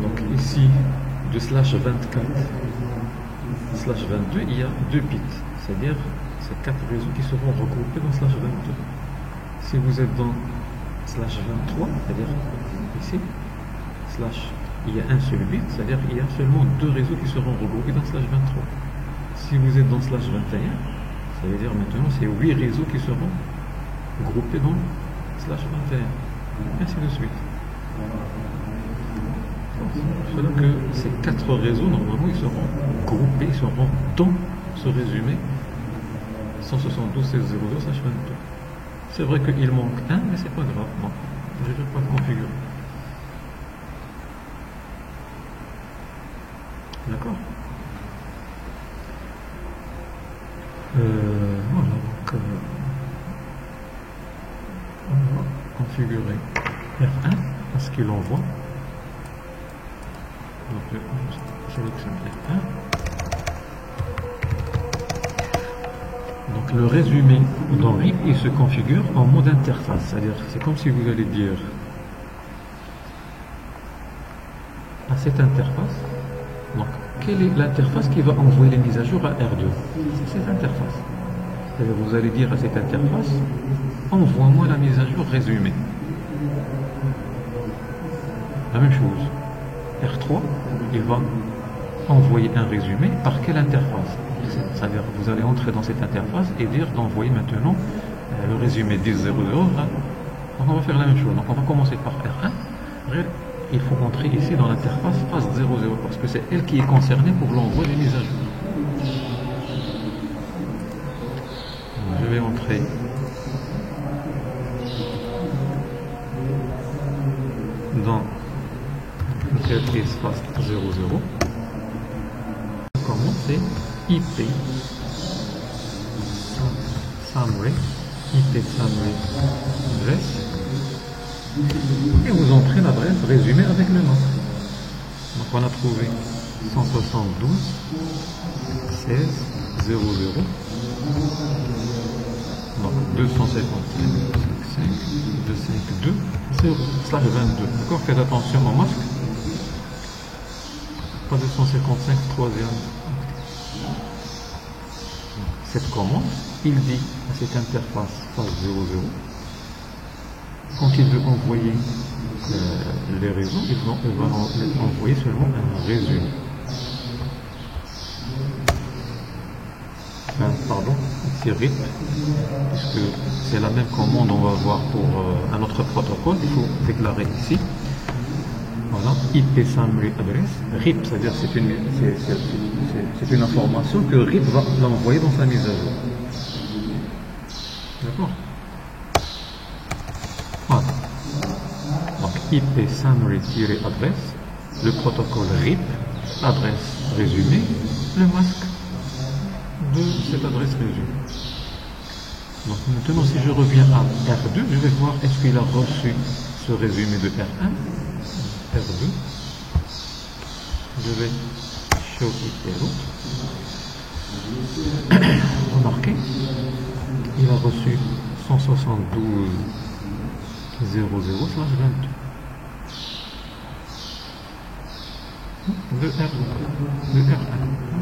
Donc ici, de /24 /22, il y a 2 bits. C'est-à-dire, c'est 4 réseaux qui seront regroupés dans /22. Si vous êtes dans /23, c'est-à-dire ici, il y a un seul bit, c'est-à-dire qu'il y a seulement 2 réseaux qui seront regroupés dans /23. Si vous êtes dans /21, ça veut dire maintenant c'est 8 réseaux qui seront groupés dans /21. Ainsi de suite. C'est cela que ces 4 réseaux, normalement, ils seront groupés, ils seront dans ce résumé 172.16.00/22. C'est vrai qu'il manque un, mais c'est pas grave. Non, je ne vais pas le configurer. D'accord? Voilà, donc on va configurer R1 à ce qu'il envoie. Donc je sélectionne R1. Donc le résumé dans RIP, il se configure en mode interface, c'est-à-dire c'est comme si vous allez dire à cette interface. Donc, quelle est l'interface qui va envoyer les mises à jour à R2? C'est cette interface. Vous allez dire à cette interface, envoie-moi la mise à jour résumée. La même chose. R3, il va envoyer un résumé par quelle interface? C'est-à-dire vous allez entrer dans cette interface et dire d'envoyer maintenant le résumé 10.00. Donc on va faire la même chose. Donc on va commencer par R1. Il faut entrer ici dans l'interface phase 00 parce que c'est elle qui est concernée pour l'envoi des mises à jour. Je vais entrer dans l'interface phase 00. Comment c'est IP summary address. Et vous entrez l'adresse résumée avec le nom. Donc on a trouvé 172.16.00. Donc 255.252/22. D'accord? Faites attention au masque. Pas 255 troisième. Cette commande, il dit à cette interface phase 00. Quand il veut envoyer les réseaux, il va envoyer seulement un résumé. Pardon, c'est RIP, puisque c'est la même commande on va voir pour un autre protocole. Il faut déclarer ici. Voilà, IP summary address. RIP, c'est-à-dire c'est une information que RIP va l'envoyer dans sa mise à jour. D'accord? Voilà. Donc IP summary-address, le protocole RIP, adresse résumée, le masque de cette adresse résumée. Donc maintenant si je reviens à R2, je vais voir est-ce qu'il a reçu ce résumé de R1. R2. Je vais show IP route. Remarquez, il a reçu 172.00/22. De R1.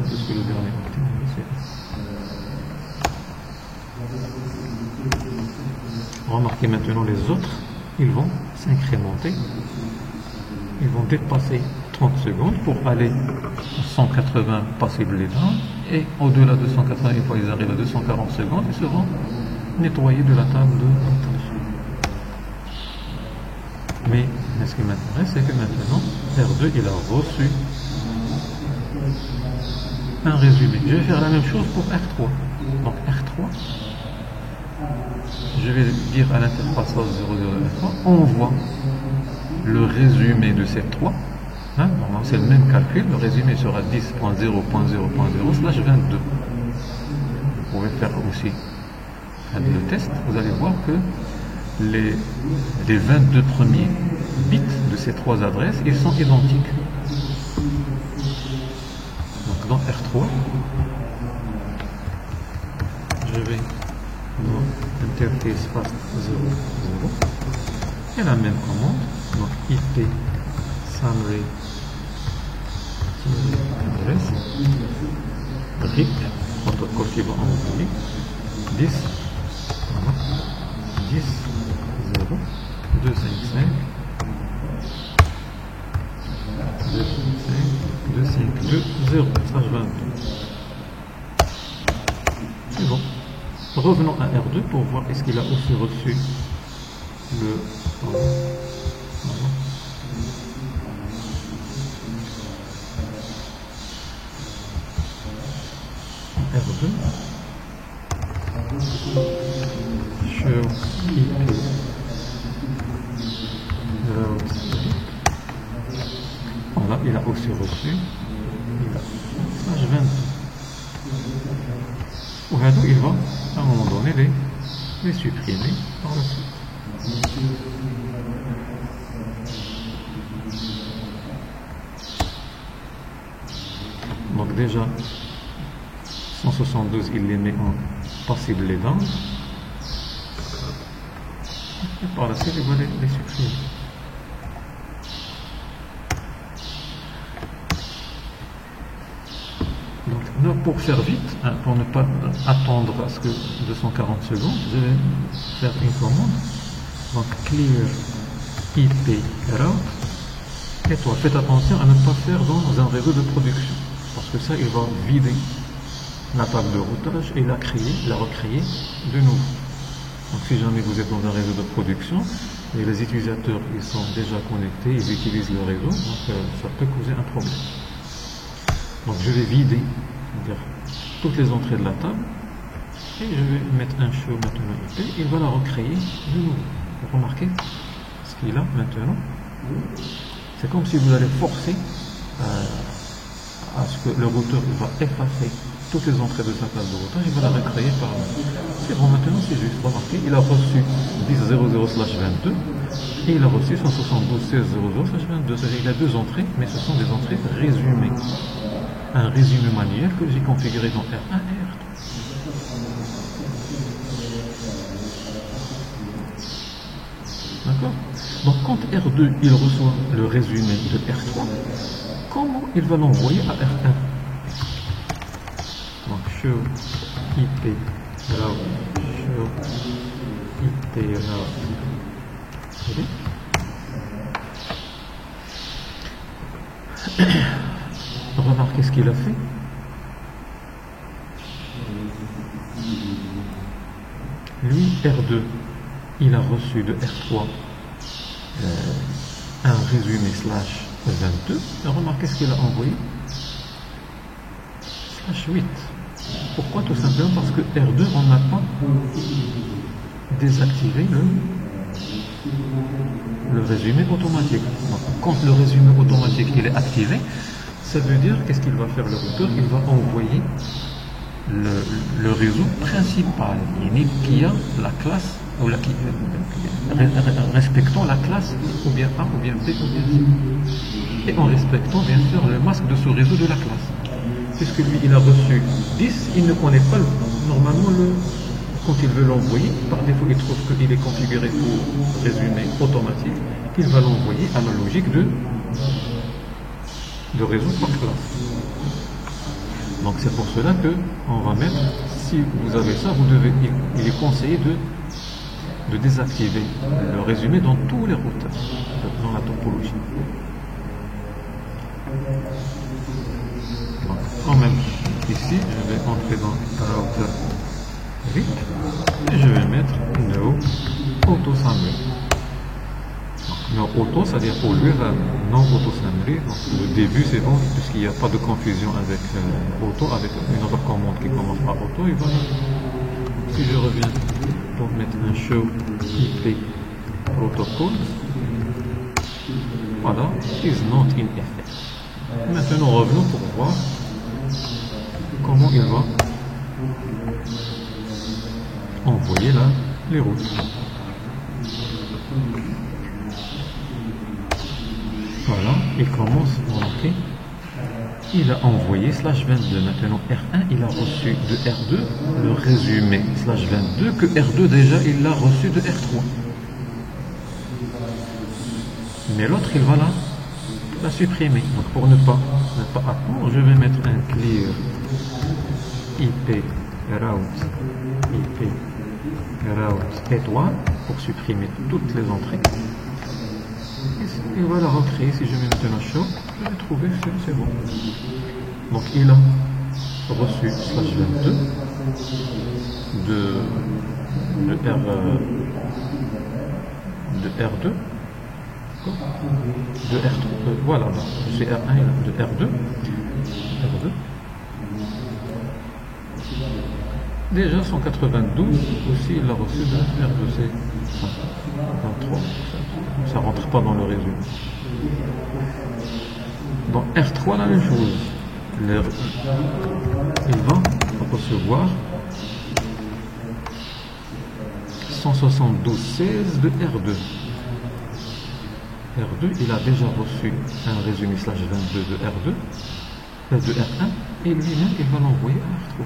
Puisque le dernier octet, c'est. Remarquez maintenant les autres, ils vont s'incrémenter. Ils vont dépasser 30 secondes pour aller à 180 possible data Et au-delà de 180, une fois ils arrivent à 240 secondes, ils seront nettoyés de la table de routage. Mais ce qui m'intéresse, c'est que maintenant, R2, il a reçu un résumé. Je vais faire la même chose pour R3. Donc R3, je vais dire à l'interface 00 de R3, envoie le résumé de ces 3. Normalement, c'est le même calcul. Le résumé sera 10.0.0.0/22. Vous pouvez faire aussi le test. Vous allez voir que les 22 premiers bits de ces 3 adresses, ils sont identiques. Donc dans R3, je vais dans interface fast 00 et la même commande, donc IP summary adresse RIP, protocole qui va envoyer 10 voilà, 10 0 255 252 0 /22. C'est bon. Revenons à R2 pour voir est-ce qu'il a aussi reçu le voilà. R2 show IP route. Voilà, il a aussi reçu, il a /22. Il va à un moment donné les supprimer par la suite. Donc déjà 172 il les met en passible les dents et par la suite il va les supprimer. Donc pour faire vite, pour ne pas attendre à ce que 240 secondes, je vais faire une commande. Donc clear IP route. Et toi, faites attention à ne pas faire dans un réseau de production, parce que ça, il va vider la table de routage et la recréer de nouveau. Donc si jamais vous êtes dans un réseau de production et les utilisateurs ils sont déjà connectés, ils utilisent le réseau, donc ça peut causer un problème. Donc je vais vider toutes les entrées de la table et je vais mettre un show maintenant IP, il va la recréer de nouveau. Vous remarquez ce qu'il a maintenant. C'est comme si vous allez forcer à ce que le routeur il va effacer toutes les entrées de sa table de routage, il va la recréer par là. C'est bon, maintenant c'est juste. Remarquez, il a reçu 10.00/22 et il a reçu 172.16.00/22. C'est-à-dire qu'il a deux entrées, mais ce sont des entrées résumées. Un résumé manuel que j'ai configuré dans R1 et R2. D'accord? Donc quand R2 il reçoit le résumé de R3, comment il va l'envoyer à R1? Donc show IP route, show IP route. Remarquez ce qu'il a fait. Lui, R2, il a reçu de R3 un résumé /22. Et remarquez ce qu'il a envoyé. /8. Pourquoi? Tout simplement parce que R2, on n'a pas désactivé le résumé automatique. Donc, quand le résumé automatique il est activé, ça veut dire qu'est-ce qu'il va faire le routeur? Il va envoyer le réseau principal qui a la classe ou respectant la classe ou bien A ou bien B ou bien C et en respectant bien sûr le masque de ce réseau de la classe, puisque lui il a reçu 10, il ne connaît pas normalement quand il veut l'envoyer, par défaut il trouve qu'il est configuré pour résumé automatique, qu'il va l'envoyer à la logique de réseau par classe. Donc c'est pour cela que on va mettre, si vous avez ça, il est conseillé de désactiver le résumé dans tous les routeurs, dans la topologie. Donc quand même ici, je vais entrer dans router VIP et je vais mettre no auto summary. No auto, c'est-à-dire au lieu de non auto summary, donc le début c'est bon, puisqu'il n'y a pas de confusion avec auto, avec une autre commande qui commence par auto, et voilà. Si je reviens pour mettre un show IP protocol, voilà, is not in effect. Maintenant revenons pour voir comment il va envoyer là les routes. Voilà, il commence, ok. Il a envoyé /22. Maintenant R1, il a reçu de R2 le résumé /22 que R2 déjà il l'a reçu de R3. Mais l'autre il va la supprimer. Donc pour ne pas attendre, je vais mettre un clear IP route étoile pour supprimer toutes les entrées. Il va la recréer. Si je mets maintenant show, je vais trouver que c'est bon. Donc il a reçu /22 de R2 de R3, voilà, c'est R1 de R2 déjà 192 aussi il l'a reçu de R2, c'est 23, ça rentre pas dans le résumé. Dans R3 la même chose, il va recevoir 172.16 de R2. R2, il a déjà reçu un résumé /22 de R2, de R1, et lui-même, il va l'envoyer à R3.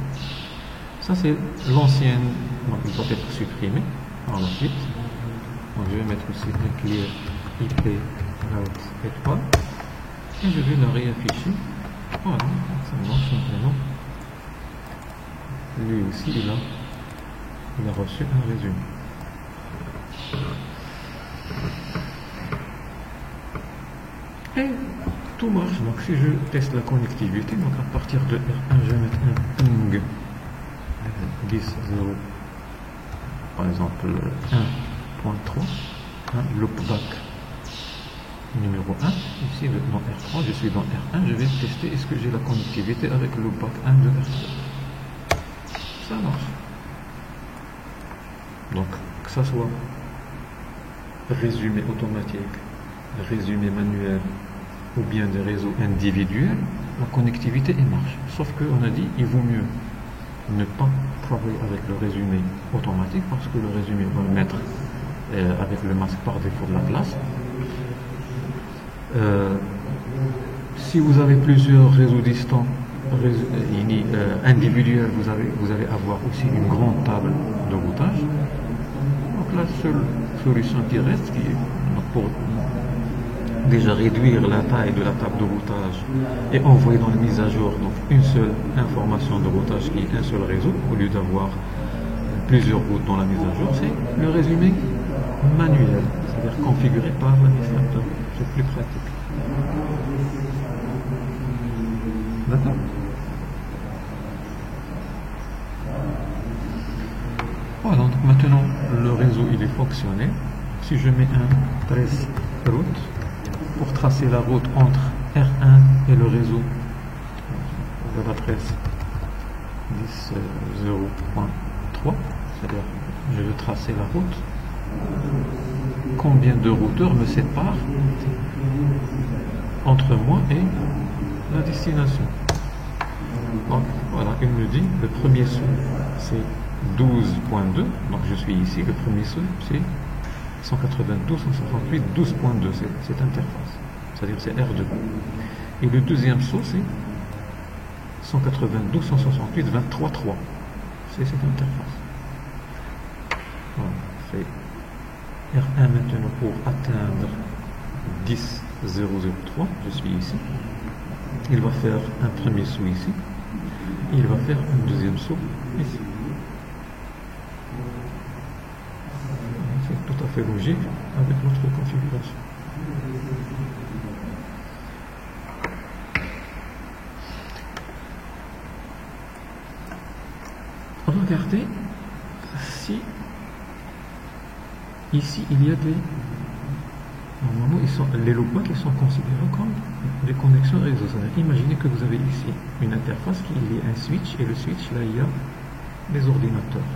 Ça, c'est l'ancienne, donc il doit être supprimé par la suite. Donc, je vais mettre aussi un clear IP route étoile, et je vais la réafficher. Voilà, ça marche maintenant. Lui aussi, il a reçu un résumé. Et tout marche. Donc si je teste la connectivité, donc à partir de R1, je vais mettre un ping 10.0, par exemple 1.3, loopback numéro 1. Ici dans R3, je suis dans R1, je vais tester est-ce que j'ai la connectivité avec le loopback 1 de R3. Ça marche. Donc que ça soit résumé automatique, résumé manuel ou bien des réseaux individuels, la connectivité marche. Sauf qu'on a dit il vaut mieux ne pas travailler avec le résumé automatique parce que le résumé va le mettre avec le masque par défaut de la classe. Si vous avez plusieurs réseaux distants individuels, vous allez avoir aussi une grande table de routage. Donc la seule solution qui reste, pour déjà réduire la taille de la table de routage et envoyer dans la mise à jour donc une seule information de routage qui est un seul réseau au lieu d'avoir plusieurs routes dans la mise à jour, c'est le résumé manuel, c'est-à-dire configuré par l'administrateur. C'est plus pratique. D'accord? Voilà, donc maintenant le réseau il est fonctionnel. Si je mets un trace route pour tracer la route entre R1 et le réseau de l'adresse 10.0.3, c'est-à-dire je veux tracer la route, combien de routeurs me séparent entre moi et la destination. Donc voilà, il me dit le premier saut c'est 12.2, donc je suis ici, le premier saut c'est 192, 168, 12.2, c'est cette interface, c'est-à-dire c'est R2. Et le deuxième saut c'est 192, 168, 23.3, c'est cette interface. Voilà, c'est R1 maintenant pour atteindre 10.003, je suis ici. Il va faire un premier saut ici, et il va faire un deuxième saut ici. C'est tout à fait logique avec notre configuration. regardez si ici il y a des... Normalement, les loopbacks ils sont considérés comme des connexions réseau. Imaginez que vous avez ici une interface qui est un switch, et le switch, là, il y a des ordinateurs.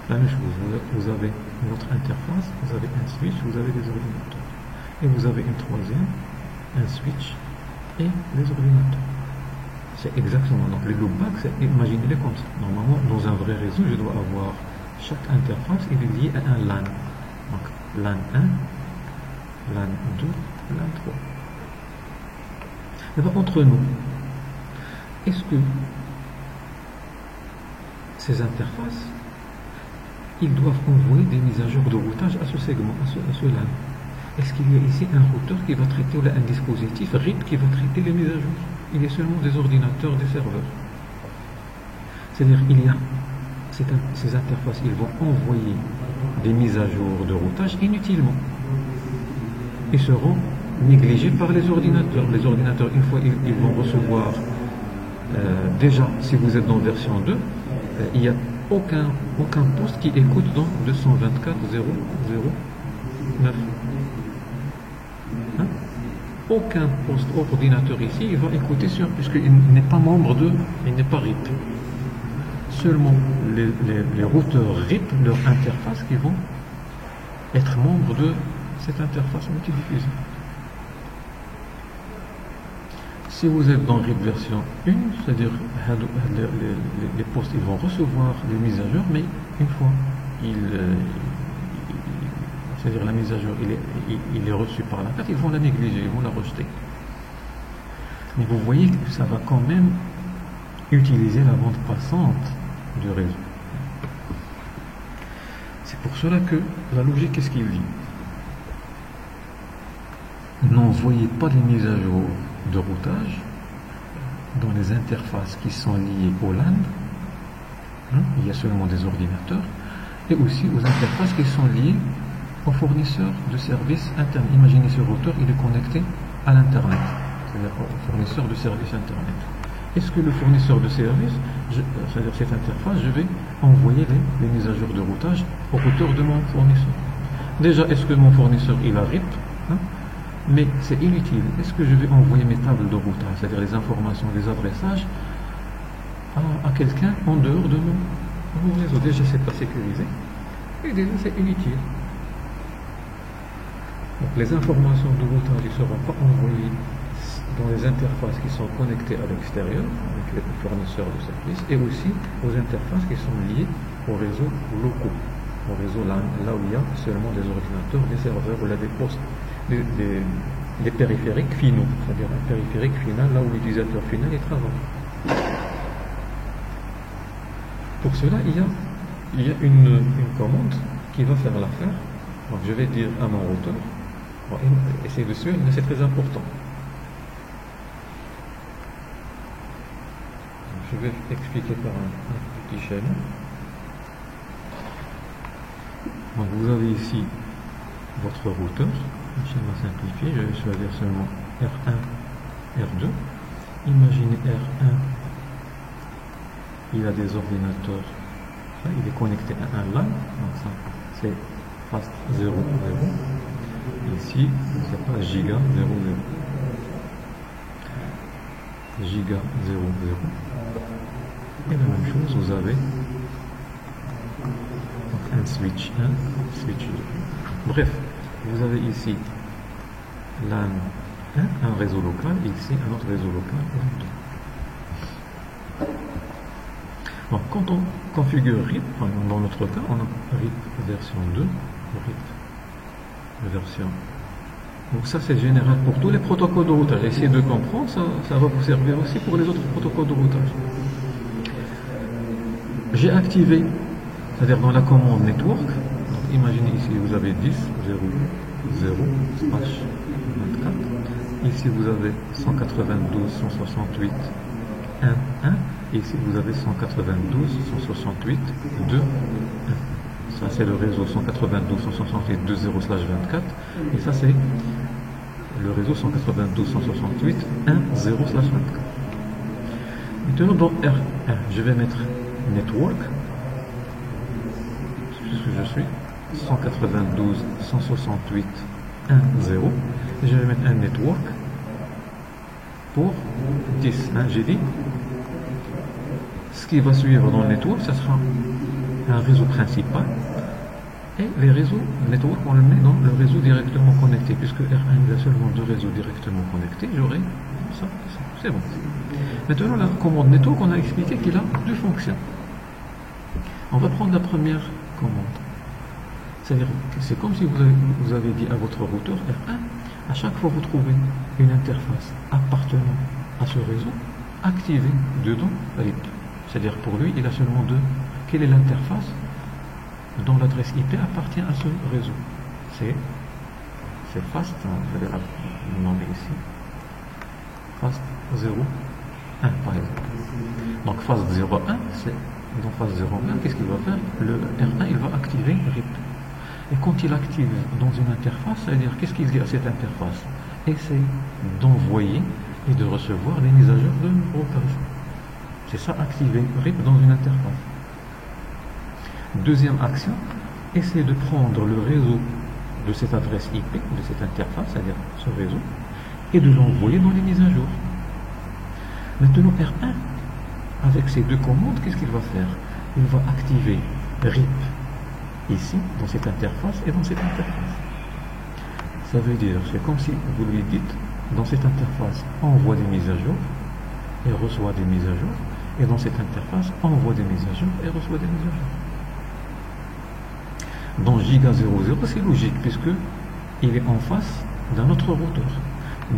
La même chose, vous avez une autre interface, vous avez un switch, vous avez des ordinateurs. Et vous avez une troisième, un switch et des ordinateurs. C'est exactement, donc les loopbacks, imaginez-les comme ça. Normalement, dans un vrai réseau, je dois avoir chaque interface, il est lié à un LAN. Donc, LAN 1, LAN 2, LAN 3. D'abord, entre nous, est-ce que ces interfaces, ils doivent envoyer des mises à jour de routage à ce segment, à ce LAN? Est-ce qu'il y a ici un routeur qui va traiter, ou un dispositif RIP qui va traiter les mises à jour? Il y a seulement des ordinateurs, des serveurs. C'est-à-dire, ces interfaces, ils vont envoyer des mises à jour de routage inutilement. Ils seront négligés par les ordinateurs. Les ordinateurs, une fois, ils vont recevoir, déjà, si vous êtes dans version 2, il n'y a aucun poste qui écoute dans 224.0.0.9. Hein? Aucun poste ordinateur ici, il va écouter sur, puisqu'il n'est pas membre il n'est pas RIP. Seulement les routeurs RIP, leur interface, qui vont être membres de cette interface multidiffusion. Si vous êtes dans RIP version 1, c'est-à-dire les postes, ils vont recevoir des mises à jour, mais une fois, c'est-à-dire la mise à jour, il est reçu par la carte, ils vont la négliger, ils vont la rejeter. Mais vous voyez que ça va quand même utiliser la bande passante du réseau. C'est pour cela que la logique, qu'est-ce qu'il dit? N'envoyez pas les mises à jour de routage dans les interfaces qui sont liées au LAN. Il y a seulement des ordinateurs, et aussi aux interfaces qui sont liées aux fournisseurs de services internes. Imaginez ce routeur, il est connecté à l'Internet, c'est-à-dire au fournisseur de services Internet. Est-ce que le fournisseur de services, c'est-à-dire cette interface, je vais envoyer les mises à jour de routage au routeur de mon fournisseur? Déjà, est-ce que mon fournisseur, il a RIP? Mais c'est inutile. Est-ce que je vais envoyer mes tables de routage, c'est-à-dire les informations, les adressages, à quelqu'un en dehors de mon réseau? Déjà, c'est pas sécurisé, et déjà, c'est inutile. Donc, les informations de routage ne seront pas envoyées dans les interfaces qui sont connectées à l'extérieur, avec les fournisseurs de services, et aussi aux interfaces qui sont liées aux réseaux locaux, au réseau LAN, là où il y a seulement des ordinateurs, des serveurs, ou là des postes, des périphériques finaux, c'est-à-dire un périphérique final, là où l'utilisateur final il travaille. Pour cela, il y a une commande qui va faire l'affaire. Donc, je vais dire à mon routeur, essayez de suivre, mais c'est très important. Donc, je vais expliquer par un petit schéma. Donc, vous avez ici votre routeur, un schéma simplifié, je vais choisir seulement R1, R2. Imaginez R1, il a des ordinateurs, là, il est connecté à un LAN, donc ça c'est fast 0, 0. Ici, c'est pas giga 0, 0. Giga 0, 0. Et la même chose, vous avez donc un switch 1, switch 2. Bref, vous avez ici LAN 1, un réseau local, et ici un autre réseau local, LAN 2. Donc quand on configure RIP, dans notre cas, on a RIP version 2, RIP version. Donc ça c'est général pour tous les protocoles de routage. Essayez de comprendre, ça va vous servir aussi pour les autres protocoles de routage. J'ai activé, c'est-à-dire dans la commande network, donc imaginez ici vous avez 10, 0, 0, slash 24. Ici vous avez 192, 168, 1, 1. Et ici vous avez 192, 168, 2, 1. Ça c'est le réseau 192, 168, 2, 0, slash 24. Et ça c'est le réseau 192, 168, 1, 0, slash 24. Maintenant dans R1, je vais mettre network, puisque je suis 192.168.1.0, et je vais mettre un network pour 10. Hein, j'ai dit, ce qui va suivre dans le network, ce sera un réseau principal, et les réseaux network, on le met dans le réseau directement connecté, puisque R1 il a seulement 2 réseaux directement connectés, j'aurai ça, c'est bon. Maintenant, la commande network, on a expliqué qu'il a 2 fonctions. On va prendre la première commande. C'est-à-dire que c'est comme si vous avez dit à votre routeur R1, à chaque fois que vous trouvez une interface appartenant à ce réseau, activez dedans RIP. C'est-à-dire pour lui, il a seulement 2. Quelle est l'interface dont l'adresse IP appartient à ce réseau? C'est FAST, je vais le nommer ici. FAST 01 par exemple. Donc FAST 01, c'est dans FAST 01, qu'est-ce qu'il va faire? Le R1 il va activer RIP. Et quand il active dans une interface, c'est-à-dire qu'est-ce qu'il dit à cette interface? Essaye d'envoyer et de recevoir les mises à jour de routage. C'est ça, activer RIP dans une interface. Deuxième action, essayer de prendre le réseau de cette adresse IP, de cette interface, c'est-à-dire ce réseau, et de l'envoyer dans les mises à jour. Maintenant, R1, avec ces 2 commandes, qu'est-ce qu'il va faire? Il va activer RIP ici, dans cette interface, et dans cette interface. Ça veut dire, c'est comme si vous lui dites, dans cette interface, envoie des mises à jour, et reçoit des mises à jour, et dans cette interface, envoie des mises à jour, et reçoit des mises à jour. Dans Giga 00, c'est logique, puisque il est en face d'un autre routeur.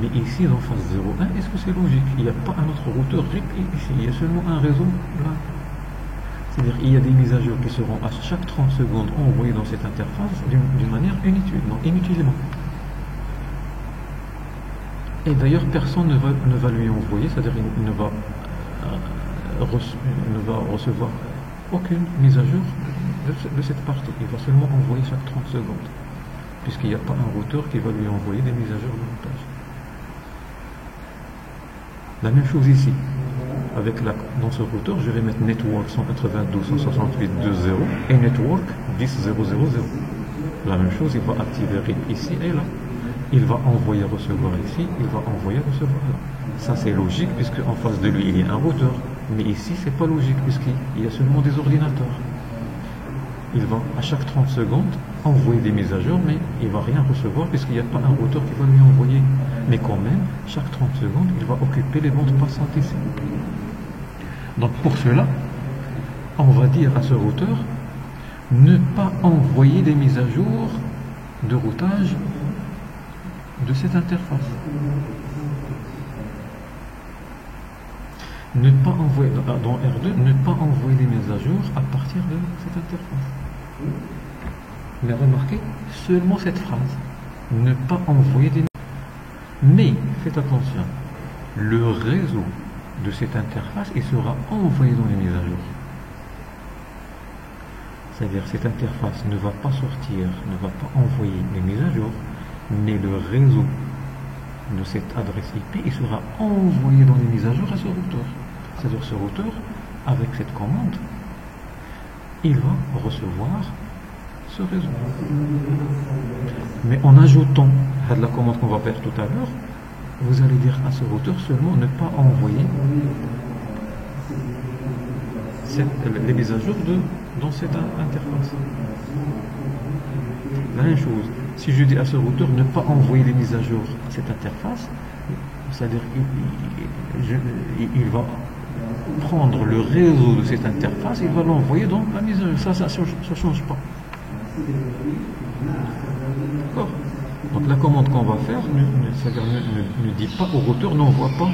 Mais ici, dans phase 01, est-ce que c'est logique? Il n'y a pas un autre routeur RIP ici, il y a seulement un réseau là. C'est-à-dire qu'il y a des mises à jour qui seront à chaque 30 secondes envoyées dans cette interface d'une manière inutilement. Et d'ailleurs, personne ne va lui envoyer, c'est-à-dire qu'il ne va recevoir aucune mise à jour de cette partie. Il va seulement envoyer chaque 30 secondes, puisqu'il n'y a pas un routeur qui va lui envoyer des mises à jour de routage. La même chose ici. Dans ce routeur, je vais mettre network 192.168.2.0 et network 10.0.0.0. La même chose, il va activer RIP ici et là. Il va envoyer recevoir ici, il va envoyer recevoir là. Ça c'est logique, puisque en face de lui il y a un routeur. Mais ici c'est pas logique, puisqu'il y a seulement des ordinateurs. Il va à chaque 30 secondes envoyer des mises à jour, mais il ne va rien recevoir puisqu'il n'y a pas un routeur qui va lui envoyer. Mais quand même, chaque 30 secondes, il va occuper les bandes passantes ici. Donc pour cela, on va dire à ce routeur, ne pas envoyer des mises à jour de routage de cette interface. Ne pas envoyer, dans R2, ne pas envoyer des mises à jour à partir de cette interface. Mais remarquez seulement cette phrase, ne pas envoyer des mises à jour. Mais faites attention, le réseau de cette interface, il sera envoyé dans les mises à jour. C'est-à-dire cette interface ne va pas sortir, ne va pas envoyer les mises à jour, mais le réseau de cette adresse IP, il sera envoyé dans les mises à jour à ce routeur. C'est-à-dire ce routeur, avec cette commande, il va recevoir ce réseau. Mais en ajoutant à la commande qu'on va faire tout à l'heure, vous allez dire à ce routeur seulement ne pas envoyer les mises à jour dans cette interface. La même chose, si je dis à ce routeur ne pas envoyer les mises à jour à cette interface, c'est-à-dire il va prendre le réseau de cette interface, il va l'envoyer dans la mise à jour. Ça ne change pas. D'accord? Donc la commande qu'on va faire, c'est-à-dire ne dit pas au routeur, n'envoie pas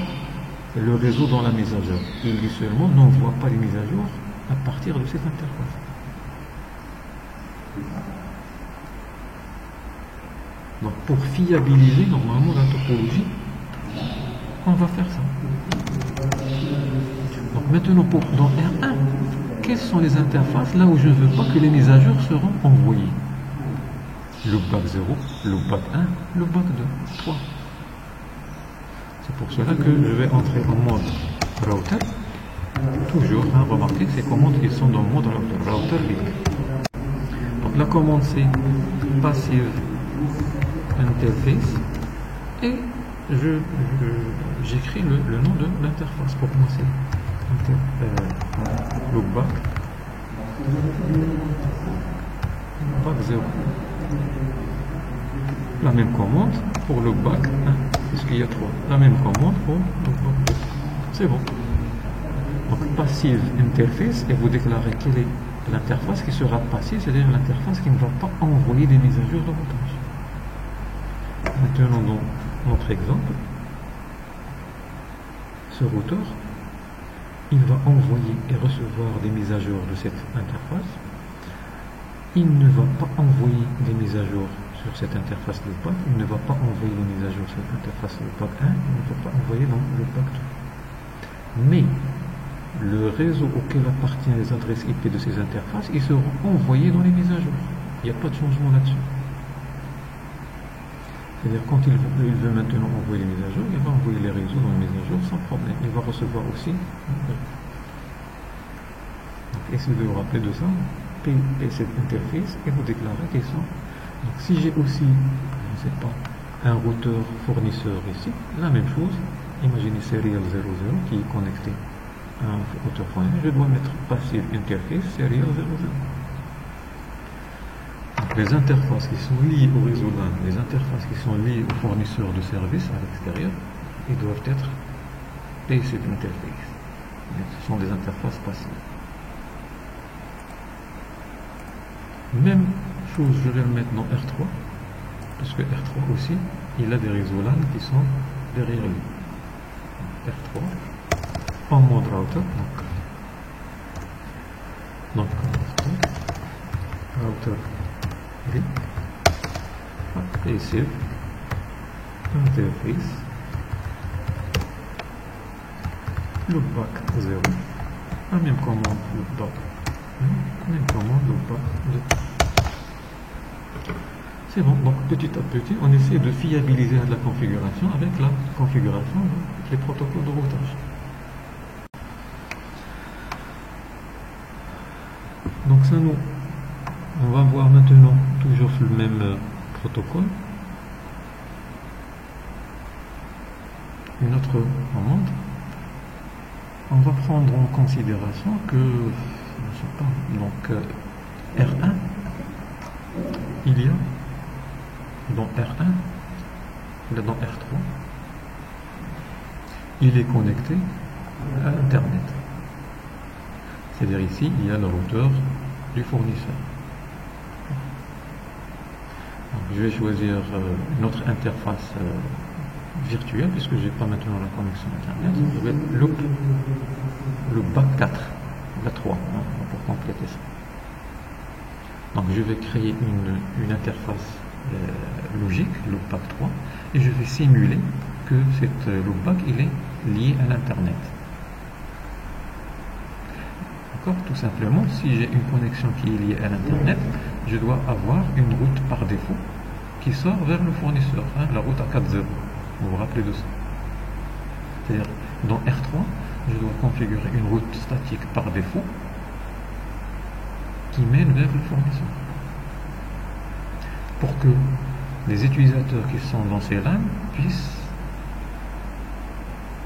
le réseau dans la mise à jour. Il dit seulement n'envoie pas les mises à jour à partir de cette interface. Donc pour fiabiliser normalement la topologie, on va faire ça. Donc maintenant dans R1, quelles sont les interfaces là où je ne veux pas que les mises à jour seront envoyées? Loopback 0, loopback 1, loopback 2, 3. C'est pour cela que je vais entrer en mode router toujours, hein, remarquez, ces commandes qui sont dans le mode router link. Donc la commande c'est passive interface et j'écris le nom de l'interface. Pour moi c'est loopback 0. La même commande pour loopback 1, puisqu'il y a 3. La même commande pour loopback 2. C'est bon. Donc passive interface, et vous déclarez quelle est l'interface qui sera passive, c'est-à-dire l'interface qui ne va pas envoyer des mises à jour de routage. Maintenant dans notre exemple, ce routeur, il va envoyer et recevoir des mises à jour de cette interface. Il ne va pas envoyer des mises à jour sur cette interface loopback, il ne va pas envoyer des mises à jour sur cette interface loopback 1, il ne va pas envoyer dans loopback 2. Mais le réseau auquel appartiennent les adresses IP de ces interfaces, ils seront envoyés dans les mises à jour. Il n'y a pas de changement là-dessus. C'est-à-dire quand il veut maintenant envoyer les mises à jour, il va envoyer les réseaux dans les mises à jour sans problème. Il va recevoir aussi. Donc essayez de vous rappeler de ça. Payer cette interface et vous déclarez qu'ils sont. Donc si j'ai aussi, je ne sais pas, un routeur fournisseur ici, la même chose. Imaginez serial 00 qui est connecté à un routeur fournisseur. Je dois mettre passive interface serial 00. Donc les interfaces qui sont liées au réseau LAN, les interfaces qui sont liées aux fournisseurs de services à l'extérieur, ils doivent être passive interface. Ce sont des interfaces passives. Même chose, je vais le mettre dans R3, parce que R3 aussi, il a des réseaux LAN qui sont derrière lui. R3, en mode router, donc router link, passive interface, loopback 0, la même commande loopback. Même commande loopback 2. C'est bon, donc petit à petit, on essaie de fiabiliser la configuration avec la configuration des protocoles de routage. Donc ça, on va voir maintenant toujours sur le même protocole une autre commande. On va prendre en considération que je sais pas, donc R1, il y a dans R1, il est dans R3, il est connecté à Internet. C'est-à-dire ici, il y a le routeur du fournisseur. Donc, je vais choisir une autre interface virtuelle, puisque je n'ai pas maintenant la connexion Internet. Je vais loopback 4, la 3, hein, pour compléter ça. Donc je vais créer une interface logique, loopback 3, et je vais simuler que cette loopback il est lié à l'Internet. D'accord? Tout simplement, si j'ai une connexion qui est liée à l'Internet, je dois avoir une route par défaut qui sort vers le fournisseur, hein, la route A40. Vous vous rappelez de ça? C'est-à-dire, dans R3, je dois configurer une route statique par défaut qui mène vers le fournisseur. Pour que les utilisateurs qui sont dans ces LAN puissent,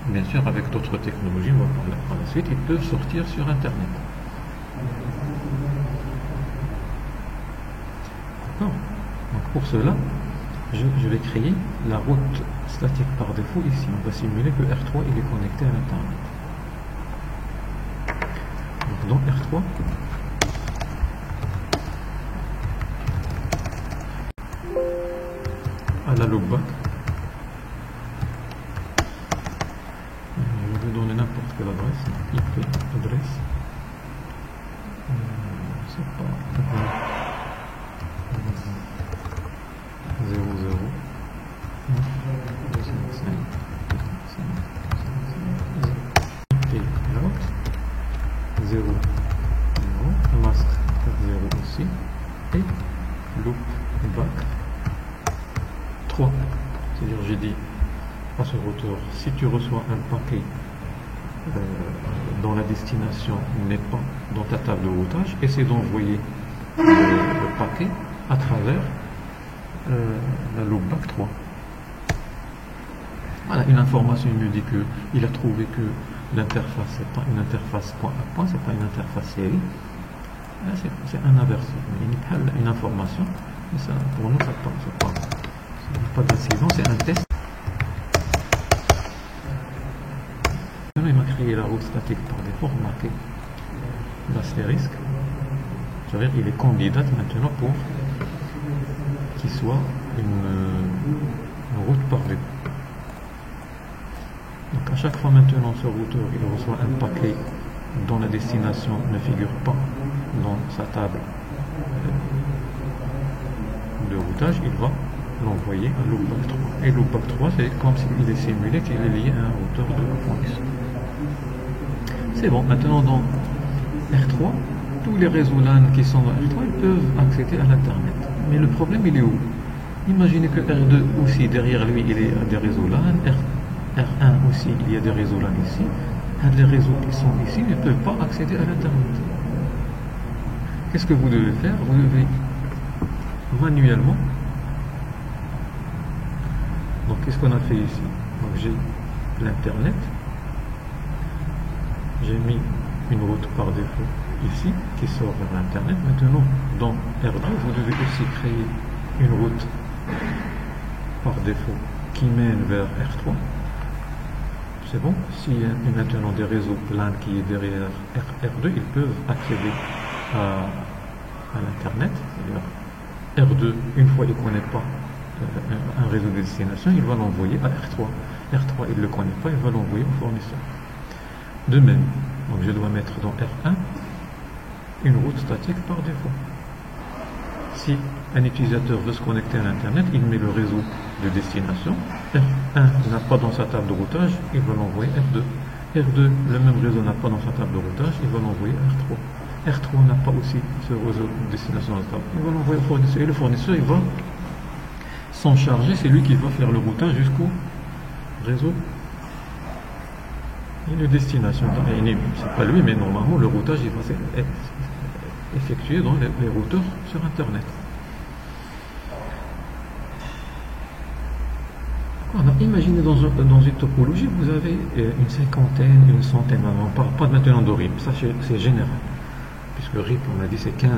bien sûr avec d'autres technologies, on va voir par la suite, ils peuvent sortir sur Internet. D'accord? Donc pour cela, je vais créer la route statique par défaut ici. On va simuler que R3 il est connecté à l'Internet. Donc dans R3, à la loopback, je vais donner n'importe quelle adresse, IP adresse, je sais pas, 00 IP route 0 masque 0 aussi, et loopback 3. C'est-à-dire j'ai dit à ce routeur, si tu reçois un paquet dont la destination n'est pas dans ta table de routage, essaie d'envoyer le paquet à travers la loopback 3. Voilà, une information, il me dit qu'il a trouvé que l'interface, c'est pas une interface point à point, c'est pas une interface série. Là, c'est un averti. Une information, mais ça, pour nous, ça pas d'incident, c'est un test. Il m'a créé la route statique par défaut, remarquez l'astérisque. C'est-à-dire qu'il est candidate maintenant pour qu'il soit une route par défaut. Donc à chaque fois maintenant ce routeur il reçoit un paquet dont la destination ne figure pas dans sa table de routage, il va l'envoyer à loopback 3. Et loopback 3 c'est comme s'il est simulé qu'il est lié à un routeur de fournisseur. C'est bon, maintenant dans R3, tous les réseaux LAN qui sont dans R3 ils peuvent accéder à l'internet. Mais le problème il est où? Imaginez que R2 aussi derrière lui il y a des réseaux LAN, R1 aussi, il y a des réseaux là ici. Les réseaux qui sont ici ne peuvent pas accéder à l'internet. Qu'est-ce que vous devez faire? Vous devez manuellement. Donc qu'est-ce qu'on a fait ici? Donc j'ai l'internet. J'ai mis une route par défaut ici qui sort vers l'internet. Maintenant dans R2 vous devez aussi créer une route par défaut qui mène vers R3. C'est bon, s'il y a maintenant des réseaux LAN qui est derrière R2, ils peuvent accéder à l'internet. R2, une fois il ne connaît pas un réseau de destination, il va l'envoyer à R3. R3, il ne le connaît pas, il va l'envoyer au fournisseur. De même, donc je dois mettre dans R1 une route statique par défaut. Si un utilisateur veut se connecter à l'internet, il met le réseau de destination. R1 n'a pas dans sa table de routage, il va l'envoyer R2. R2, le même réseau n'a pas dans sa table de routage, il va l'envoyer R3. R3 n'a pas aussi ce réseau de destination dans sa table, il va l'envoyer au fournisseur. Et le fournisseur, il va s'en charger, c'est lui qui va faire le routage jusqu'au réseau et de destination. C'est pas lui, mais normalement le routage il va être effectué dans les routeurs sur Internet. Alors, imaginez dans une topologie, vous avez une cinquantaine, une centaine, on ne parle pas maintenant de RIP, ça c'est général. Puisque RIP, on a dit c'est 15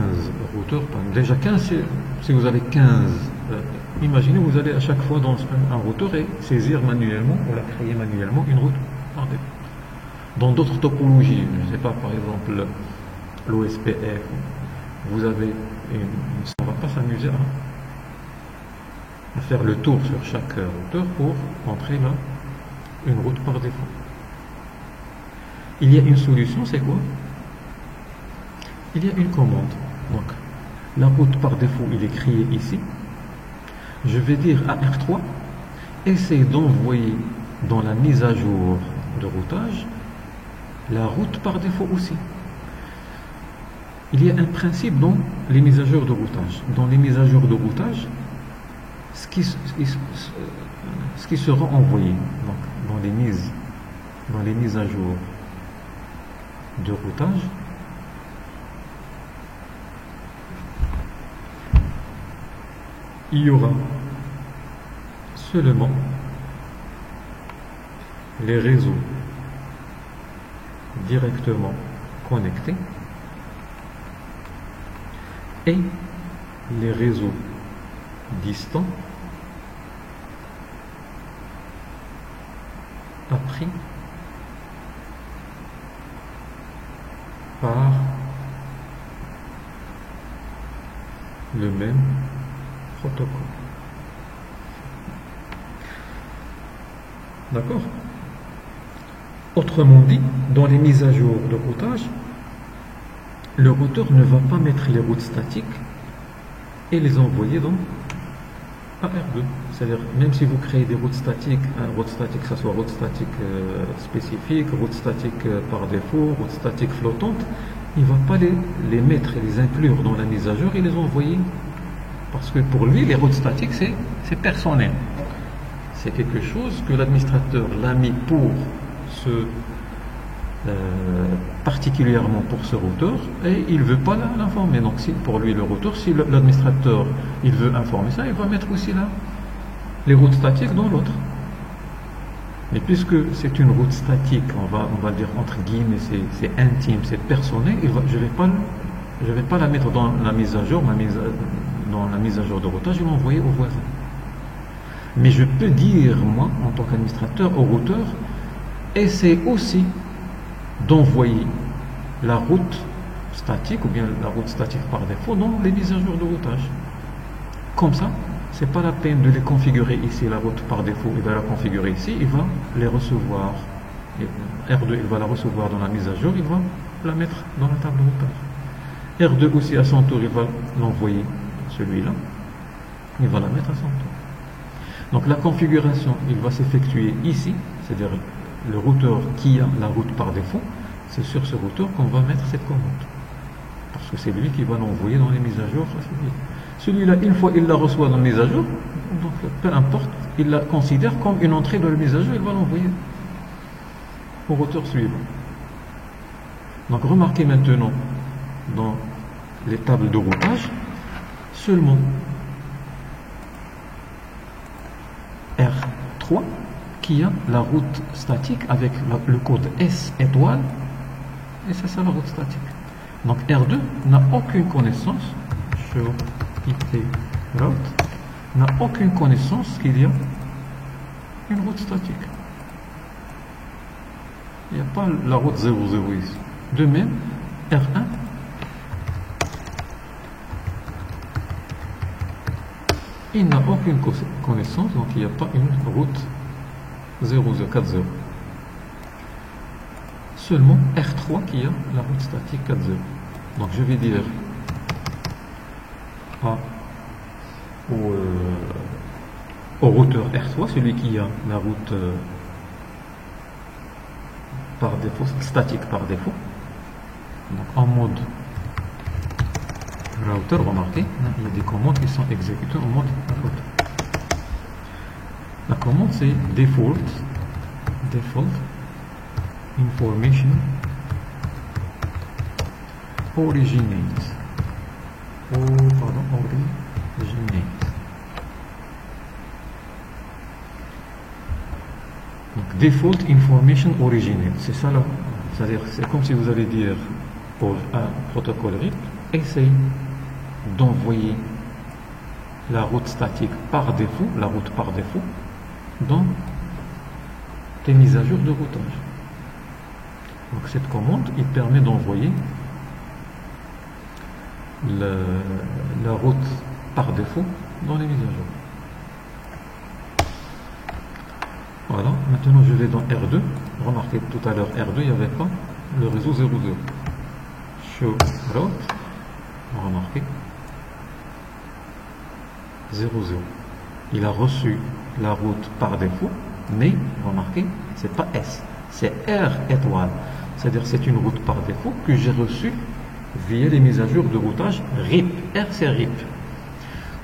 routeurs. Déjà 15, si vous avez 15, imaginez vous allez à chaque fois dans un routeur et saisir manuellement, ou la créer manuellement, une route par défaut. Dans d'autres topologies, je ne sais pas, par exemple l'OSPF, vous avez on ne va pas s'amuser à faire le tour sur chaque routeur pour entrer là une route par défaut. Il y a une solution, c'est quoi? Il y a une commande. Donc la route par défaut il est créée ici. Je vais dire à R3 essaye d'envoyer dans la mise à jour de routage la route par défaut aussi. Il y a un principe dans les mises à jour de routage. Dans les mises à jour de routage, ce qui sera envoyé donc, dans les mises à jour de routage, il y aura seulement les réseaux directement connectés et les réseaux distants appris par le même protocole. D'accord? Autrement dit, dans les mises à jour de routage, le routeur ne va pas mettre les routes statiques et les envoyer dans AR2. C'est-à-dire, même si vous créez des routes statiques, route statique, que ce soit route statique spécifique, route statique par défaut, route statique flottante, il ne va pas les mettre et les inclure dans la mise à jour et les envoyer. Parce que pour lui, les routes statiques, c'est personnel. C'est quelque chose que l'administrateur l'a mis pour particulièrement pour ce routeur et il ne veut pas l'informer. Donc si pour lui le routeur, si l'administrateur il veut informer ça, il va mettre aussi là les routes statiques dans l'autre. Mais puisque c'est une route statique, on va dire entre guillemets, c'est intime, c'est personnel, je ne vais pas la mettre dans la mise à jour, dans la mise à jour de routage, je vais l'envoyer au voisin. Mais je peux dire, moi, en tant qu'administrateur, au routeur, essaie aussi d'envoyer la route statique ou bien la route statique par défaut dans les mises à jour de routage. Comme ça, c'est pas la peine de les configurer ici, la route par défaut, il va la configurer ici, il va les recevoir. R2, il va la recevoir dans la mise à jour, il va la mettre dans la table de routage. R2 aussi, à son tour, il va l'envoyer, celui-là, il va la mettre à son tour. Donc la configuration, il va s'effectuer ici, c'est-à-dire le routeur qui a la route par défaut, c'est sur ce routeur qu'on va mettre cette commande. Parce que c'est lui qui va l'envoyer dans les mises à jour. Celui-là, une fois il la reçoit dans la mise à jour, donc peu importe, il la considère comme une entrée de la mise à jour, il va l'envoyer au routeur suivant. Donc remarquez maintenant, dans les tables de routage, seulement R3 qui a la route statique avec le code S étoile, et c'est ça la route statique. Donc R2 n'a aucune connaissance sur IT route, n'a aucune connaissance qu'il y a une route statique. Il n'y a pas la route 00 ici. De même, R1 il n'a aucune connaissance, donc il n'y a pas une route 0040. Seulement R3 qui a la route statique 40. Donc je vais dire au routeur R3, celui qui a la route par défaut, statique par défaut. Donc en mode router, remarquez, il y a des commandes qui sont exécutées en mode router. La commande c'est default information originate. Originate. Donc default information originate, c'est ça là. C'est-à-dire c'est comme si vous allez dire pour un protocole RIP, essaye d'envoyer la route statique par défaut, dans tes mises à jour de routage. Donc cette commande, il permet d'envoyer la route par défaut dans les mises à jour. Voilà, maintenant je vais dans R2. Remarquez tout à l'heure R2, il n'y avait pas le réseau 00. Show route, remarquez 00. Il a reçu la route par défaut, mais remarquez, c'est pas S, c'est R étoile. C'est-à-dire c'est une route par défaut que j'ai reçue via les mises à jour de routage RIP. R c'est RIP.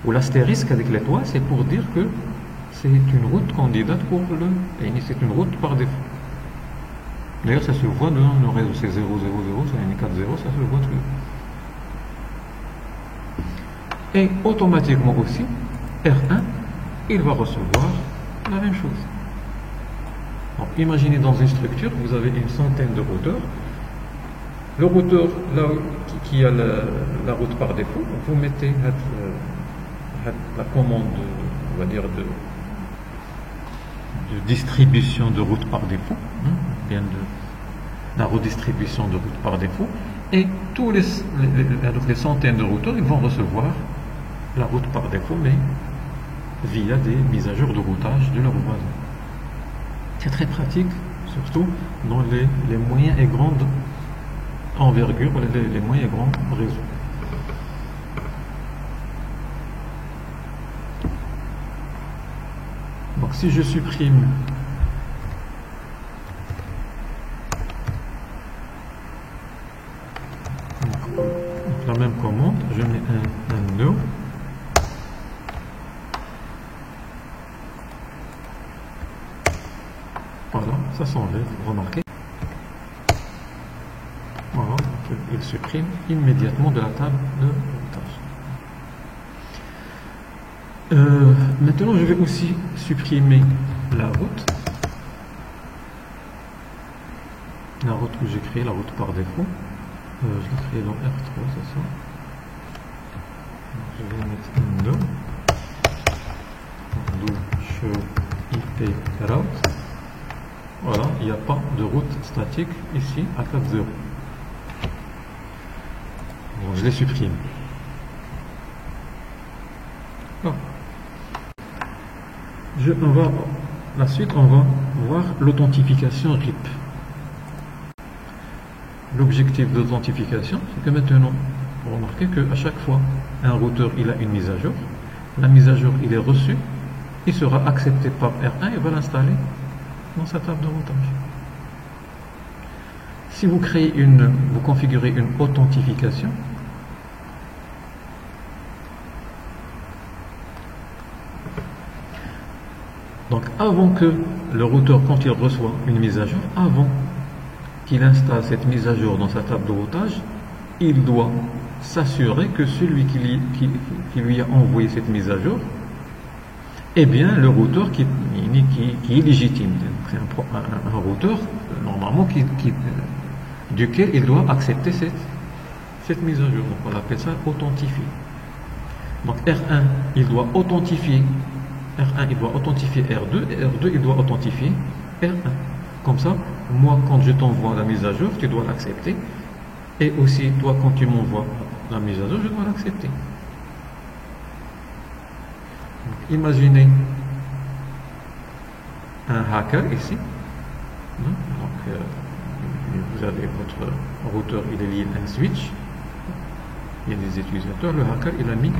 Ou l'astérisque avec l'étoile, c'est pour dire que c'est une route candidate pour le PNI, c'est une route par défaut. D'ailleurs, ça se voit dans le réseau, c'est 000, c'est 40, ça se voit tout. Et automatiquement aussi, R1, il va recevoir la même chose. Donc, imaginez dans une structure, vous avez une centaine de routeurs. Le routeur là, qui a la route par défaut, vous mettez la commande, on va dire, de distribution de route par défaut, bien de la redistribution de route par défaut, et tous les centaines de routeurs, ils vont recevoir la route par défaut, mais via des mises à jour de routage de leur voisin. C'est très pratique, surtout dans les moyens et grandes envergures, les moyens et grands réseaux. Donc si je supprime la même commande, je mets un no. Voilà, ça s'enlève, remarquez. il supprime immédiatement de la table de routage. Maintenant, je vais aussi supprimer la route. La route que j'ai créée, la route par défaut. Je l'ai créée dans R3, c'est ça. Donc, je vais mettre un do. Do show IP route. Voilà, il n'y a pas de route statique ici à 4.0. Donc, je les supprime. Bon. La suite, on va voir l'authentification RIP. L'objectif de l'authentification, c'est que maintenant, vous remarquez qu'à chaque fois, un routeur il a une mise à jour. La mise à jour, il est reçu, il sera accepté par R1 et va l'installer dans sa table de routage. Si vous vous configurez une authentification, donc avant que le routeur, quand il reçoit une mise à jour, avant qu'il installe cette mise à jour dans sa table de routage, il doit s'assurer que celui qui lui a envoyé cette mise à jour est bien le routeur qui est légitime. C'est un routeur normalement duquel il doit accepter cette mise à jour. Donc on appelle ça authentifier. Donc R1 il doit authentifier R1 il doit authentifier R2 et R2 il doit authentifier R1. Comme ça, moi quand je t'envoie la mise à jour, tu dois l'accepter. Et aussi toi quand tu m'envoies la mise à jour, je dois l'accepter. Imaginez un hacker ici. Donc, vous avez votre routeur, il est lié à un switch. Il y a des utilisateurs. Le hacker, il a mis.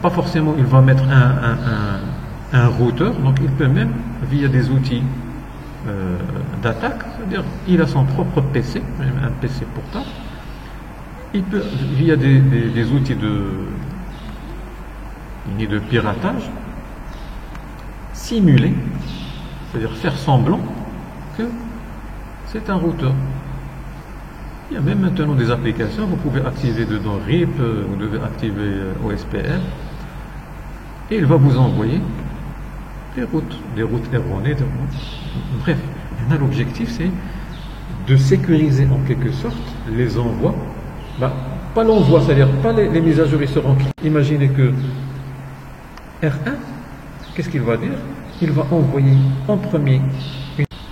Pas forcément, il va mettre un routeur. Donc, il peut même, via des outils d'attaque, c'est-à-dire, il a son propre PC, même un PC portable. Il peut, via des outils de piratage, simuler, c'est-à-dire faire semblant que c'est un routeur. Il y a même maintenant des applications, vous pouvez activer dedans RIP, vous devez activer OSPF, et il va vous envoyer des routes erronées. Bref, l'objectif c'est de sécuriser en quelque sorte les envois. Pas l'envoi, c'est-à-dire pas les mises à jour, ils seront. Imaginez que R1, qu'est-ce qu'il va dire? Il va envoyer en premier,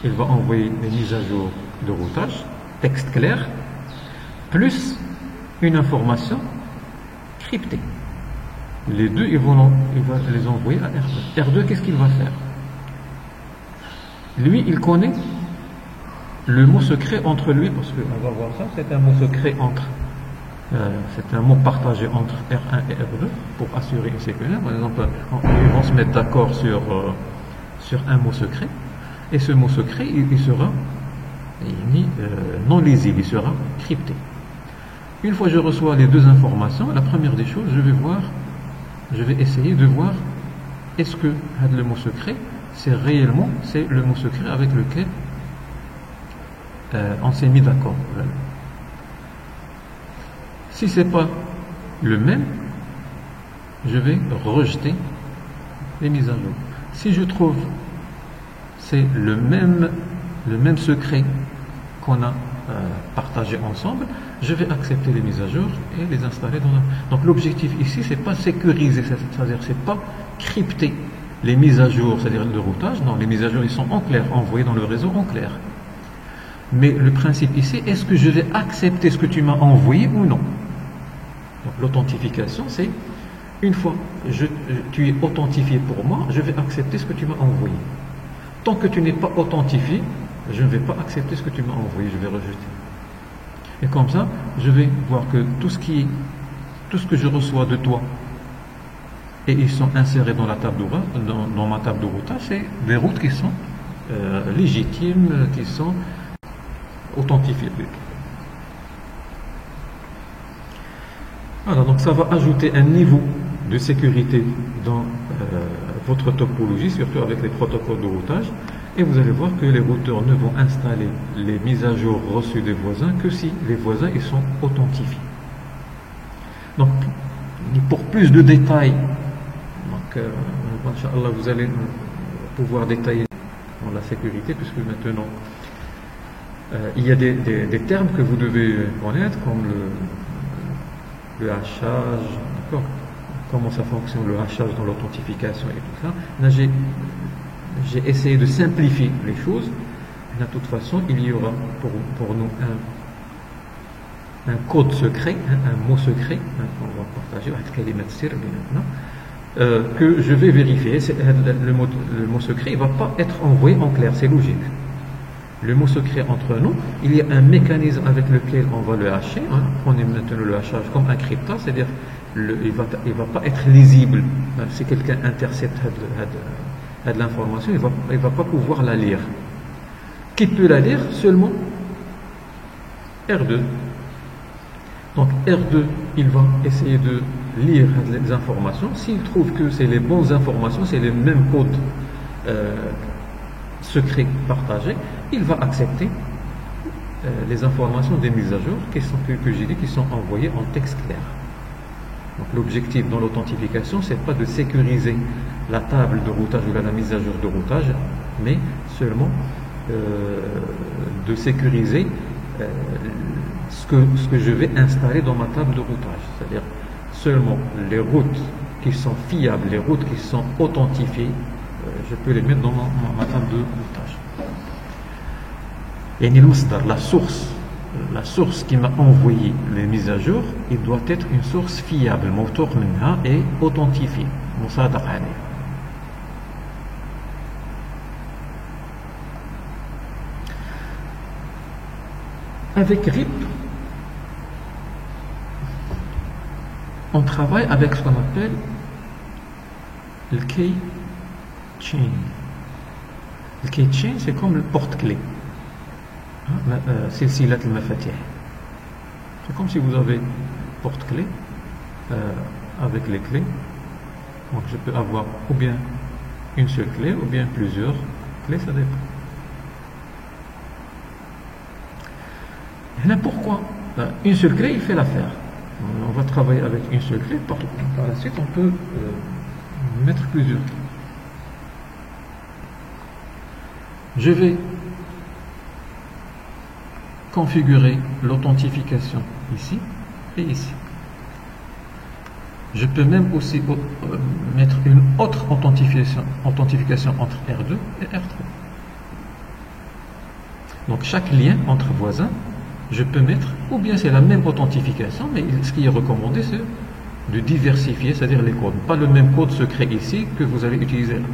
il va envoyer les mises à jour de routage, texte clair, plus une information cryptée. Les deux, il va les envoyer à R2. R2, qu'est-ce qu'il va faire? Lui, il connaît le mot secret entre lui, parce qu'on va voir ça, c'est un mot secret entre. C'est un mot partagé entre R1 et R2 pour assurer une sécurité. Par exemple, ils vont se mettre d'accord sur un mot secret, et ce mot secret, il sera non lisible, il sera crypté. Une fois que je reçois les deux informations, la première des choses, je vais essayer de voir est-ce que le mot secret, c'est le mot secret avec lequel on s'est mis d'accord. Si ce n'est pas le même, je vais rejeter les mises à jour. Si je trouve c'est le même secret qu'on a partagé ensemble, je vais accepter les mises à jour et les installer dans Donc l'objectif ici, c'est pas sécuriser, c'est-à-dire c'est pas crypter les mises à jour, c'est-à-dire le routage. Non, les mises à jour, ils sont en clair, envoyées dans le réseau en clair. Mais le principe ici, est-ce que je vais accepter ce que tu m'as envoyé ou non? Donc l'authentification, c'est une fois tu es authentifié pour moi, je vais accepter ce que tu m'as envoyé. Tant que tu n'es pas authentifié, je ne vais pas accepter ce que tu m'as envoyé, je vais rejeter. Et comme ça, je vais voir que tout ce que je reçois de toi, et ils sont insérés dans la table dans ma table de routage, c'est des routes qui sont légitimes, qui sont authentifiées. Voilà, donc ça va ajouter un niveau de sécurité dans votre topologie, surtout avec les protocoles de routage. Et vous allez voir que les routeurs ne vont installer les mises à jour reçues des voisins que si les voisins ils sont authentifiés. Donc, pour plus de détails, donc, Inch'Allah, vous allez pouvoir détailler dans la sécurité, puisque maintenant, il y a des termes que vous devez connaître, comme le hachage, d'accord, comment ça fonctionne, le hachage dans l'authentification et tout ça. Là, j'ai essayé de simplifier les choses. De toute façon, il y aura pour nous un code secret, un mot secret, on va partager, que je vais vérifier. Le mot secret ne va pas être envoyé en clair, c'est logique. Le mot secret entre nous, il y a un mécanisme avec lequel on va le hacher. Prenez maintenant le hachage comme un cryptage, c'est-à-dire il va pas être lisible. Si quelqu'un intercepte de l'information, il va pas pouvoir la lire. Qui peut la lire? Seulement R2. Donc R2, il va essayer de lire les informations. S'il trouve que c'est les bonnes informations, c'est les mêmes codes secrets partagés, il va accepter les informations des mises à jour que j'ai dit qui sont envoyées en texte clair. Donc l'objectif dans l'authentification, c'est pas de sécuriser la table de routage ou la mise à jour de routage, mais seulement de sécuriser ce que je vais installer dans ma table de routage. C'est-à-dire seulement les routes qui sont fiables, les routes qui sont authentifiées, je peux les mettre dans ma table de routage. Et la source qui m'a envoyé les mises à jour, il doit être une source fiable, موثوق منها et authentifiée. مصادق عليه. Avec RIP, on travaille avec ce qu'on appelle le key chain. Le key chain, c'est comme le porte-clé. سلسلة المفاتيح. C'est comme si vous avez porte-clé avec les clés. Donc je peux avoir ou bien une seule clé ou bien plusieurs clés, ça dépend. Et là, pourquoi une seule clé, il fait l'affaire. On va travailler avec une seule clé. Par la suite, on peut mettre plusieurs clés. Je vais configurer l'authentification ici et ici. Je peux même aussi mettre une autre authentification entre R2 et R3. Donc chaque lien entre voisins, je peux mettre, ou bien c'est la même authentification, mais ce qui est recommandé, c'est de diversifier, c'est-à-dire les codes. Pas le même code secret ici que vous allez utiliser là.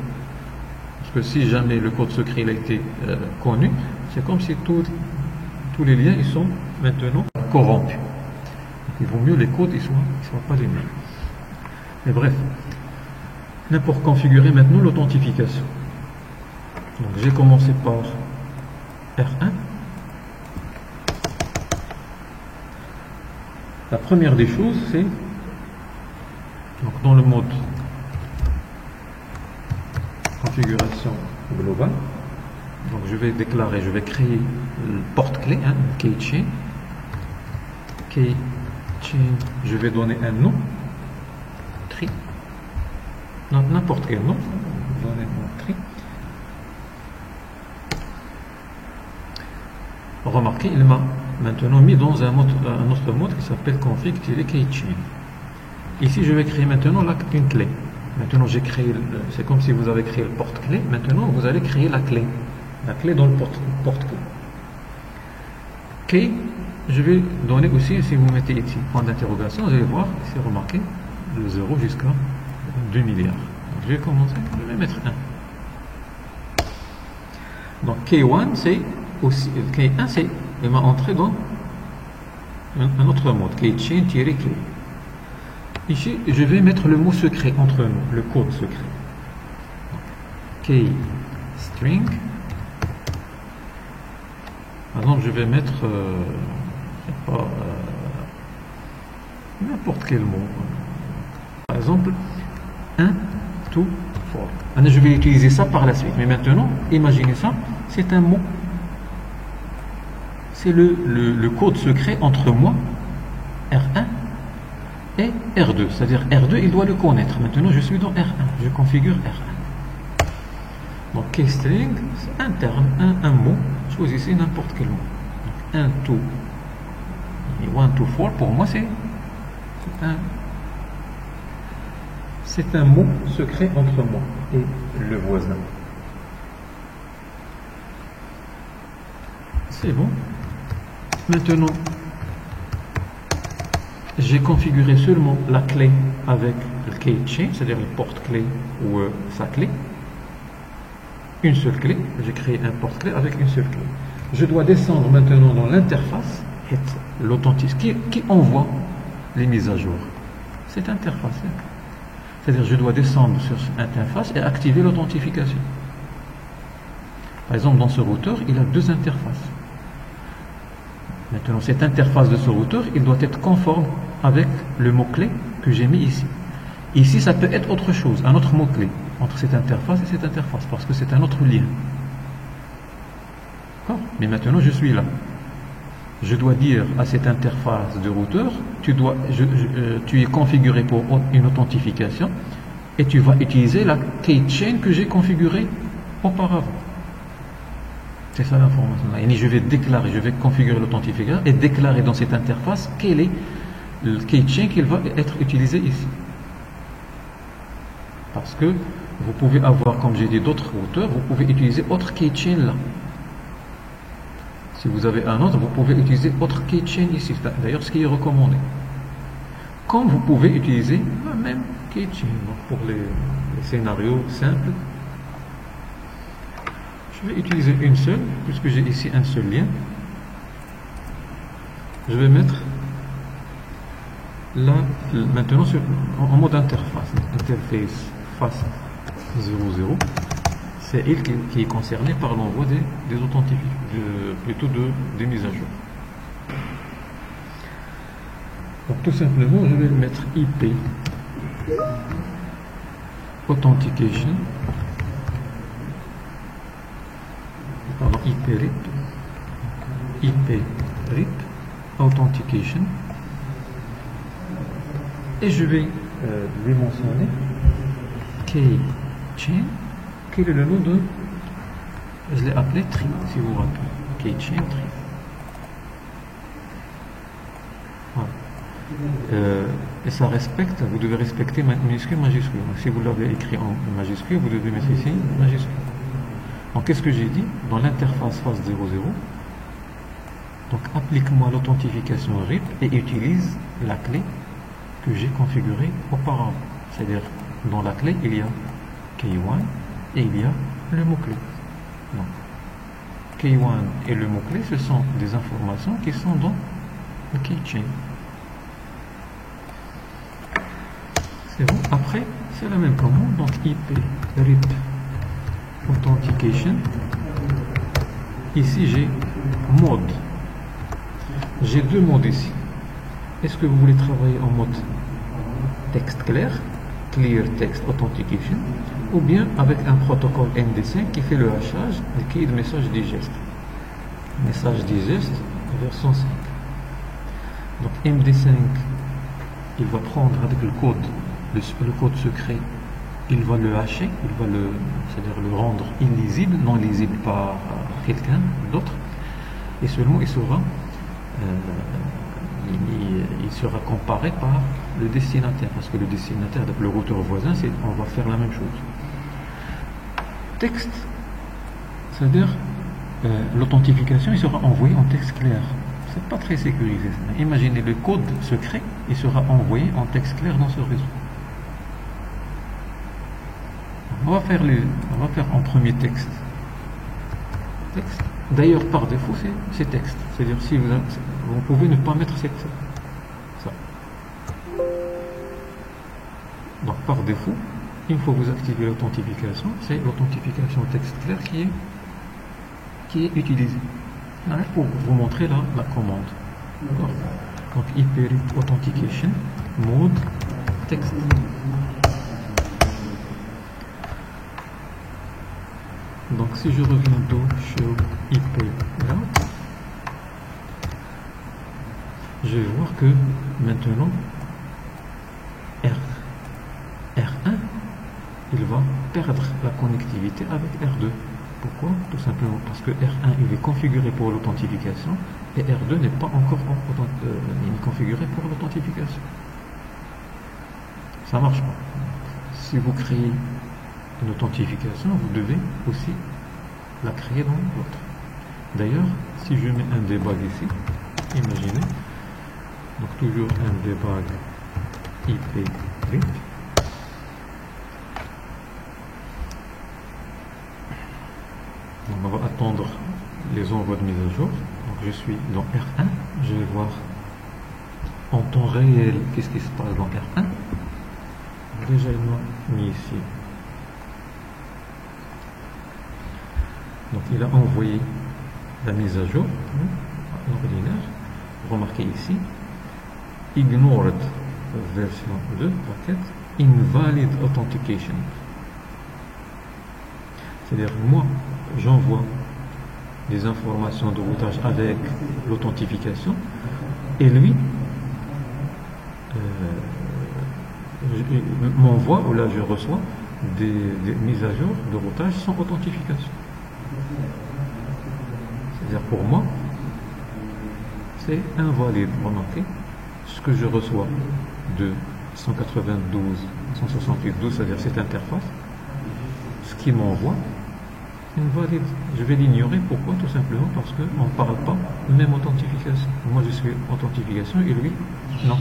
Parce que si jamais le code secret il a été connu, c'est comme si tous les liens ils sont maintenant corrompus. Donc, il vaut mieux les codes ils soient pas les mêmes. Mais bref, là pour configurer maintenant l'authentification. Donc j'ai commencé par R1. La première des choses, c'est donc dans le mode configuration globale. Donc je vais créer le porte-clé, key chain. Key chain, je vais donner un nom, tri, n'importe quel nom, donner un tri. Remarquez, il m'a maintenant mis dans un autre mode qui s'appelle config-keychain. Ici, je vais créer maintenant une clé. Maintenant, j'ai créé, c'est comme si vous avez créé le porte-clé. Maintenant, vous allez créer la clé dans le porte-clé. Key, je vais donner aussi, si vous mettez ici point d'interrogation, vous allez voir, ici, remarquez, de 0 jusqu'à 2 milliards. Donc, je vais commencer, je vais mettre 1. Donc, K1, c'est aussi, K1, c'est, il m'a entré dans un autre mode, keychain-clé. Ici, je vais mettre le mot secret entre nous, le code secret. Key string. Par exemple, je vais mettre n'importe quel mot. Par exemple, 1, 2, for. Je vais utiliser ça par la suite. Mais maintenant, imaginez ça, c'est un mot. C'est le code secret entre moi, R1, et R2. C'est-à-dire R2, il doit le connaître. Maintenant, je suis dans R1. Je configure R1. Donc, keystring, c'est un terme, un mot. Choisissez n'importe quel mot. Donc, 1, 2, 1, 2, 4, pour moi, c'est un mot secret entre moi et le voisin. C'est bon. Maintenant, j'ai configuré seulement la clé avec le key chain, c'est-à-dire le porte-clé ou sa clé. Une seule clé. J'ai créé un porte-clé avec une seule clé. Je dois descendre maintenant dans l'interface, l'authenticité qui envoie les mises à jour. Cette interface. C'est-à-dire je dois descendre sur cette interface et activer l'authentification. Par exemple, dans ce routeur, il a deux interfaces. Maintenant, cette interface de ce routeur, il doit être conforme avec le mot-clé que j'ai mis ici. Ici, ça peut être autre chose, un autre mot-clé entre cette interface et cette interface, parce que c'est un autre lien. D'accord ? Mais maintenant, je suis là. Je dois dire à cette interface de routeur, tu es configuré pour une authentification et tu vas utiliser la keychain que j'ai configurée auparavant. C'est ça l'information. Et je vais déclarer, je vais configurer l'authentification et déclarer dans cette interface quel est le keychain qui va être utilisé ici. Parce que vous pouvez avoir, comme j'ai dit, d'autres routeurs, vous pouvez utiliser autre keychain là. Si vous avez un autre, vous pouvez utiliser autre keychain ici. D'ailleurs, ce qui est recommandé. Comme vous pouvez utiliser la même keychain. Donc pour les scénarios simples, je vais utiliser une seule, puisque j'ai ici un seul lien. Je vais mettre là, maintenant en mode interface. Interface face 00. C'est elle qui est concernée par l'envoi des authentifications, plutôt des mises à jour. Donc tout simplement, je vais mettre IP Authentication, pardon, IP RIP Authentication, et je vais lui mentionner keychain. Quel est le nom de... Je l'ai appelé tree, si vous vous rappelez. Keychain tree. Voilà. Et ça respecte, vous devez respecter minuscule, majuscule. Donc, si vous l'avez écrit en majuscule, vous devez mettre ici majuscule. Donc qu'est-ce que j'ai dit? Dans l'interface phase 00, donc applique-moi l'authentification RIP et utilise la clé que j'ai configurée auparavant. C'est-à-dire, dans la clé, il y a Key1 et il y a le mot-clé. Donc, Key1 et le mot-clé, ce sont des informations qui sont dans le keychain. C'est bon. Après, c'est la même commande. Donc, IP RIP Authentication. Ici, j'ai mode. J'ai deux modes ici. Est-ce que vous voulez travailler en mode texte clair, Clear Text Authentication, ou bien avec un protocole MD5 qui fait le hachage et qui est le message digest. Message digest version 5. Donc MD5, il va prendre avec le code secret, il va le hacher, c'est-à-dire le rendre illisible, non lisible par quelqu'un d'autre, et seulement il sera comparé par le destinataire, parce que le destinataire, le routeur voisin, on va faire la même chose. Texte, c'est-à-dire l'authentification, il sera envoyé en texte clair. C'est pas très sécurisé. Imaginez le code secret, il sera envoyé en texte clair dans ce réseau. On va faire en premier texte. D'ailleurs, par défaut, c'est texte. C'est-à-dire, si vous pouvez ne pas mettre ça. Donc, par défaut, une fois que vous activez l'authentification, c'est l'authentification texte clair qui est utilisée. Pour vous montrer là la commande. Donc, IP Authentication, mode texte. si je reviens do show IP route, je vais voir que maintenant R1 il va perdre la connectivité avec R2. Pourquoi? Tout simplement parce que R1 il est configuré pour l'authentification et R2 n'est pas encore configuré pour l'authentification. Ça marche pas. Si vous créez une authentification, vous devez aussi la créer dans l'autre. D'ailleurs, si je mets un debug ici, imaginez, donc toujours un debug IP RIP. Donc on va attendre les envois de mise à jour. Donc je suis dans R1, je vais voir en temps réel qu'est-ce qui se passe dans R1. Déjà il m'a mis ici. Donc il a envoyé la mise à jour ordinaire. Remarquez ici, ignored version 2, bracket, invalid authentication. C'est-à-dire moi j'envoie des informations de routage avec l'authentification et lui m'envoie, ou là je reçois des mises à jour de routage sans authentification. C'est-à-dire pour moi c'est invalide. Remarquez, ce que je reçois de 192.168.12, c'est-à-dire cette interface, ce qui m'envoie invalide. Je vais l'ignorer. Pourquoi? Tout simplement parce qu'on ne parle pas même authentification. Moi je suis authentification et lui non.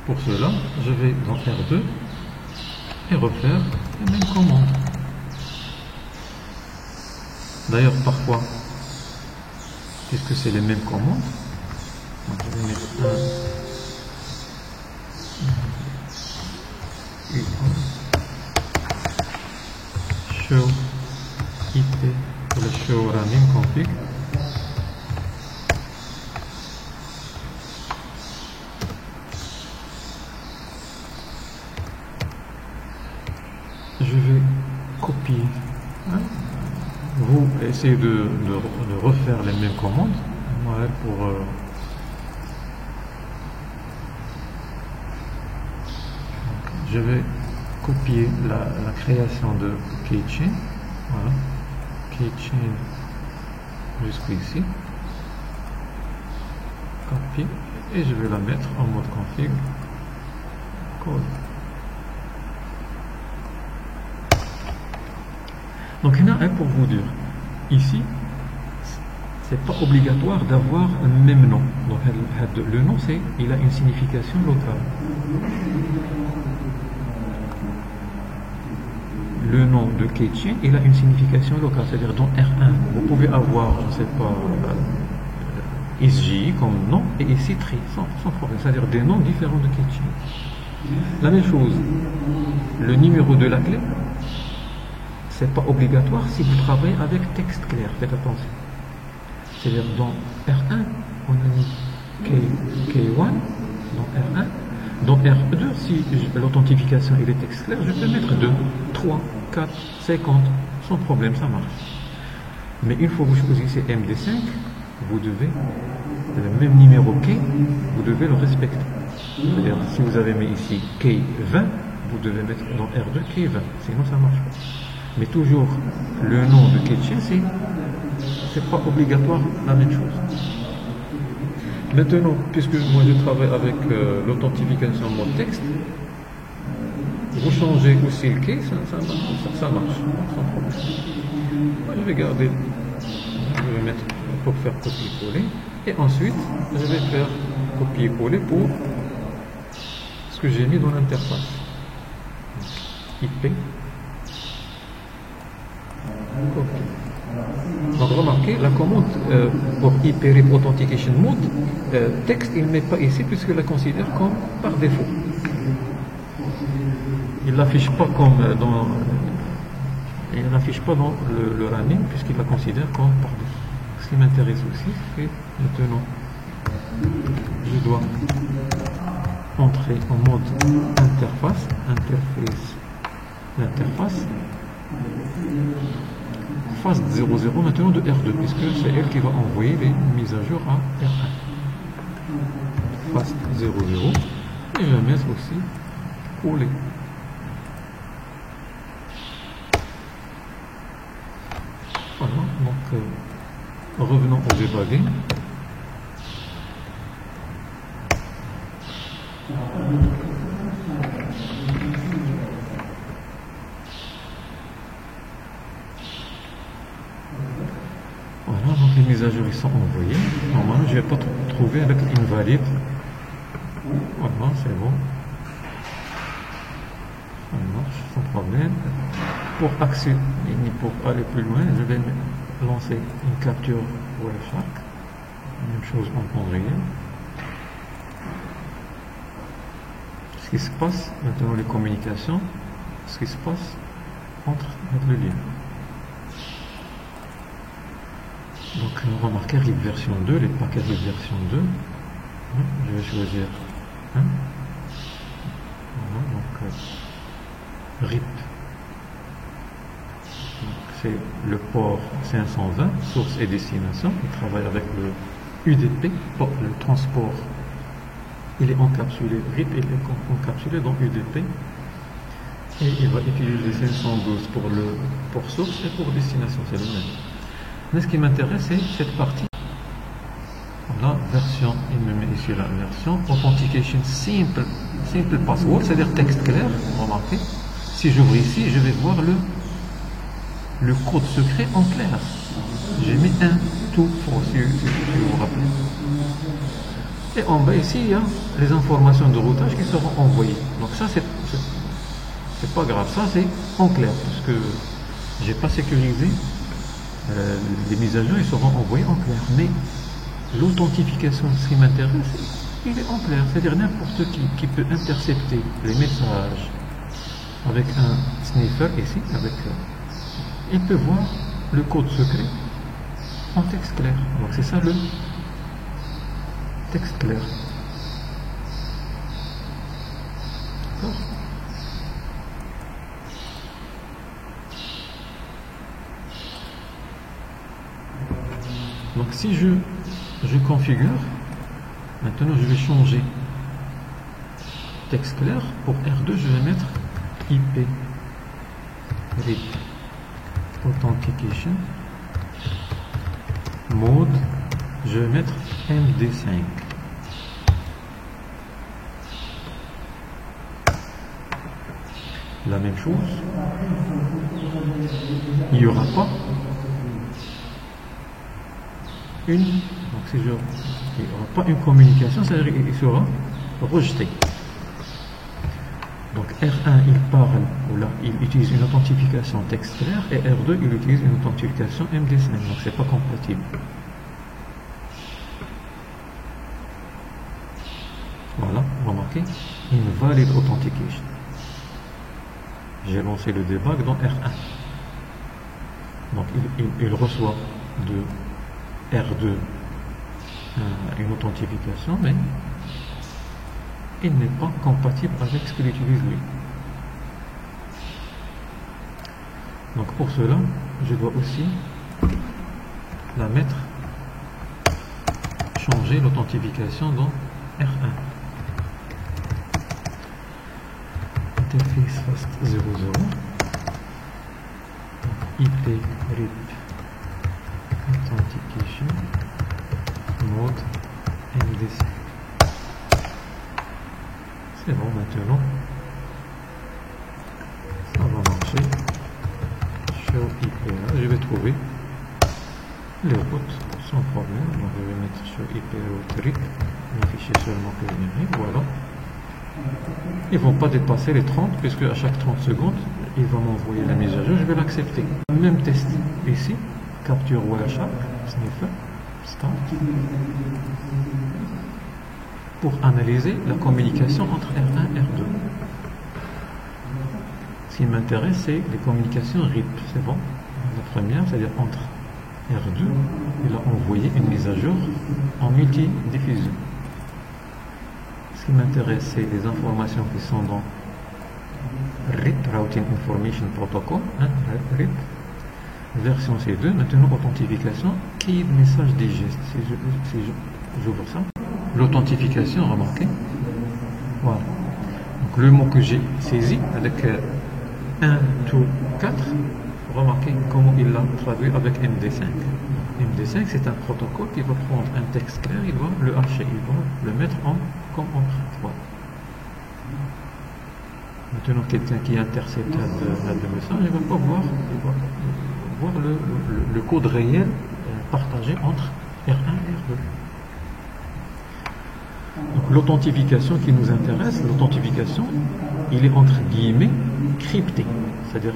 Pour cela, je vais dans R2 et refaire la même commande. D'ailleurs, parfois, puisque c'est les mêmes commandes, donc je vais mettre show IP pour le show running config. Je vais copier. Vous essayez de refaire les mêmes commandes. Voilà pour je vais copier la création de keychain. Voilà, keychain jusqu'ici. Copier et je vais la mettre en mode config code. Donc il y en a un pour vous dire, ici, c'est pas obligatoire d'avoir un même nom. Donc le nom, il a une signification locale. Le nom de keychain, il a une signification locale. C'est-à-dire dans R1, vous pouvez avoir, je ne sais pas, SJ comme nom, et ici tree, sans problème. C'est-à-dire des noms différents de keychain. La même chose, le numéro de la clé, c'est pas obligatoire si vous travaillez avec texte clair, faites attention. C'est-à-dire dans R1, on a mis K1, dans R1, dans R2, si l'authentification et les textes clairs, je peux mettre 2, 3, 4, 50, sans problème, ça marche. Mais une fois que vous choisissez MD5, vous devez, le même numéro K, vous devez le respecter. C'est-à-dire, si vous avez mis ici K20, vous devez mettre dans R2 K20, sinon ça marche pas. Mais toujours, le nom de keychain, c'est pas obligatoire la même chose. Maintenant, puisque moi je travaille avec l'authentification mode texte, vous changez aussi le key, ça marche, sans problème. Moi, je vais garder, je vais mettre pour faire copier-coller, et ensuite, je vais faire copier-coller pour ce que j'ai mis dans l'interface. IP. Donc remarquez, la commande pour IP Authentication Mode, texte, il ne met pas ici puisqu'il la considère comme par défaut. Il ne l'affiche pas comme dans le running puisqu'il la considère comme par défaut. Ce qui m'intéresse aussi, c'est maintenant je dois entrer en mode interface, l'interface, phase 00 maintenant de R2, puisque c'est elle qui va envoyer les mises à jour à R1. Phase 00, et je vais mettre aussi coller. Voilà, donc revenons au debugging. Voilà, donc les mises à jour ils sont envoyées. Normalement, je ne vais pas trouver avec invalide. Voilà, c'est bon. Ça marche sans problème. Pour accéder, pour aller plus loin, je vais lancer une capture Wireshark. Même chose en temps réel. Ce qui se passe maintenant, les communications, ce qui se passe entre le lien. Donc remarquez RIP version 2, les paquets RIP version 2. Je vais choisir un. Voilà, donc RIP. C'est le port 520, source et destination. Il travaille avec le UDP, le transport. Il est encapsulé, RIP il est encapsulé dans UDP. Et il va utiliser 512 pour le port source et pour destination, c'est le même. Mais ce qui m'intéresse, c'est cette partie. La version, il me met ici la version Authentication Simple Password, c'est-à-dire texte clair. Remarquez, si j'ouvre ici, je vais voir le code secret en clair. J'ai mis un tout pour si vous vous rappelez. Et en bas ici, il y a les informations de routage qui seront envoyées. Donc ça, c'est pas grave. Ça, c'est en clair, parce que j'ai pas sécurisé. Les mises à jour, ils seront envoyées en clair. Mais l'authentification, ce qui m'intéresse, il est en clair. C'est-à-dire n'importe qui peut intercepter les messages avec un sniffer ici, il peut voir le code secret en texte clair. Donc c'est ça le texte clair. D'accord? Donc si je configure, maintenant je vais changer texte clair. Pour R2, je vais mettre IP RIP Authentication mode, je vais mettre MD5. La même chose, il n'y aura pas une, donc si il n'y aura pas une communication, c'est-à-dire qu'il sera rejeté. Donc R1 il parle, ou là il utilise une authentification texte clair, et R2 il utilise une authentification MD5, donc c'est pas compatible. Voilà, remarquez, invalid authentication. J'ai lancé le debug dans R1. Donc il reçoit de R2 une authentification, mais il n'est pas compatible avec ce qu'il utilise lui. Donc pour cela, je dois aussi la mettre, changer l'authentification dans R1. Interface fast 00, IP RIP Authentication mode MD5. C'est bon, maintenant ça va marcher. Show IP, je vais trouver les routes sans problème. Donc je vais mettre show IP route RIP, afficher seulement que numérique. Voilà, ils ne vont pas dépasser les 30, puisque à chaque 30 secondes il va m'envoyer la mise à jour, je vais l'accepter. Même test ici, capture Wireshark, sniffer, start, pour analyser la communication entre R1 et R2. Ce qui m'intéresse, c'est les communications RIP, c'est bon. La première, c'est-à-dire entre R2, il a envoyé une mise à jour en multi-diffusion. Ce qui m'intéresse, c'est les informations qui sont dans RIP, Routing Information Protocol, hein, RIP, version C2. Maintenant, authentification, key message digest. Si j'ouvre ça, l'authentification, remarquez, voilà. Donc le mot que j'ai saisi avec 1, 2, 4, remarquez comment il l'a traduit avec MD5. MD5, c'est un protocole qui va prendre un texte clair, il va le hacher, il va le mettre comme empreinte. Voilà. Maintenant, quelqu'un qui intercepte le message, il va pas voir, le code réel partagé entre R1 et R2. Donc l'authentification qui nous intéresse, l'authentification, il est entre guillemets crypté, c'est-à-dire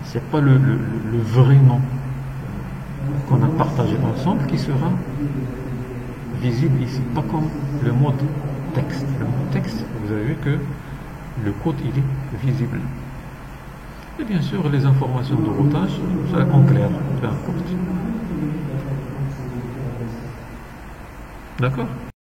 c'est pas le vrai nom qu'on a partagé ensemble qui sera visible ici, pas comme le mode texte. Le mode texte, vous avez vu que le code il est visible. Et bien sûr les informations de routage, ça en clair, peu importe. D'accord?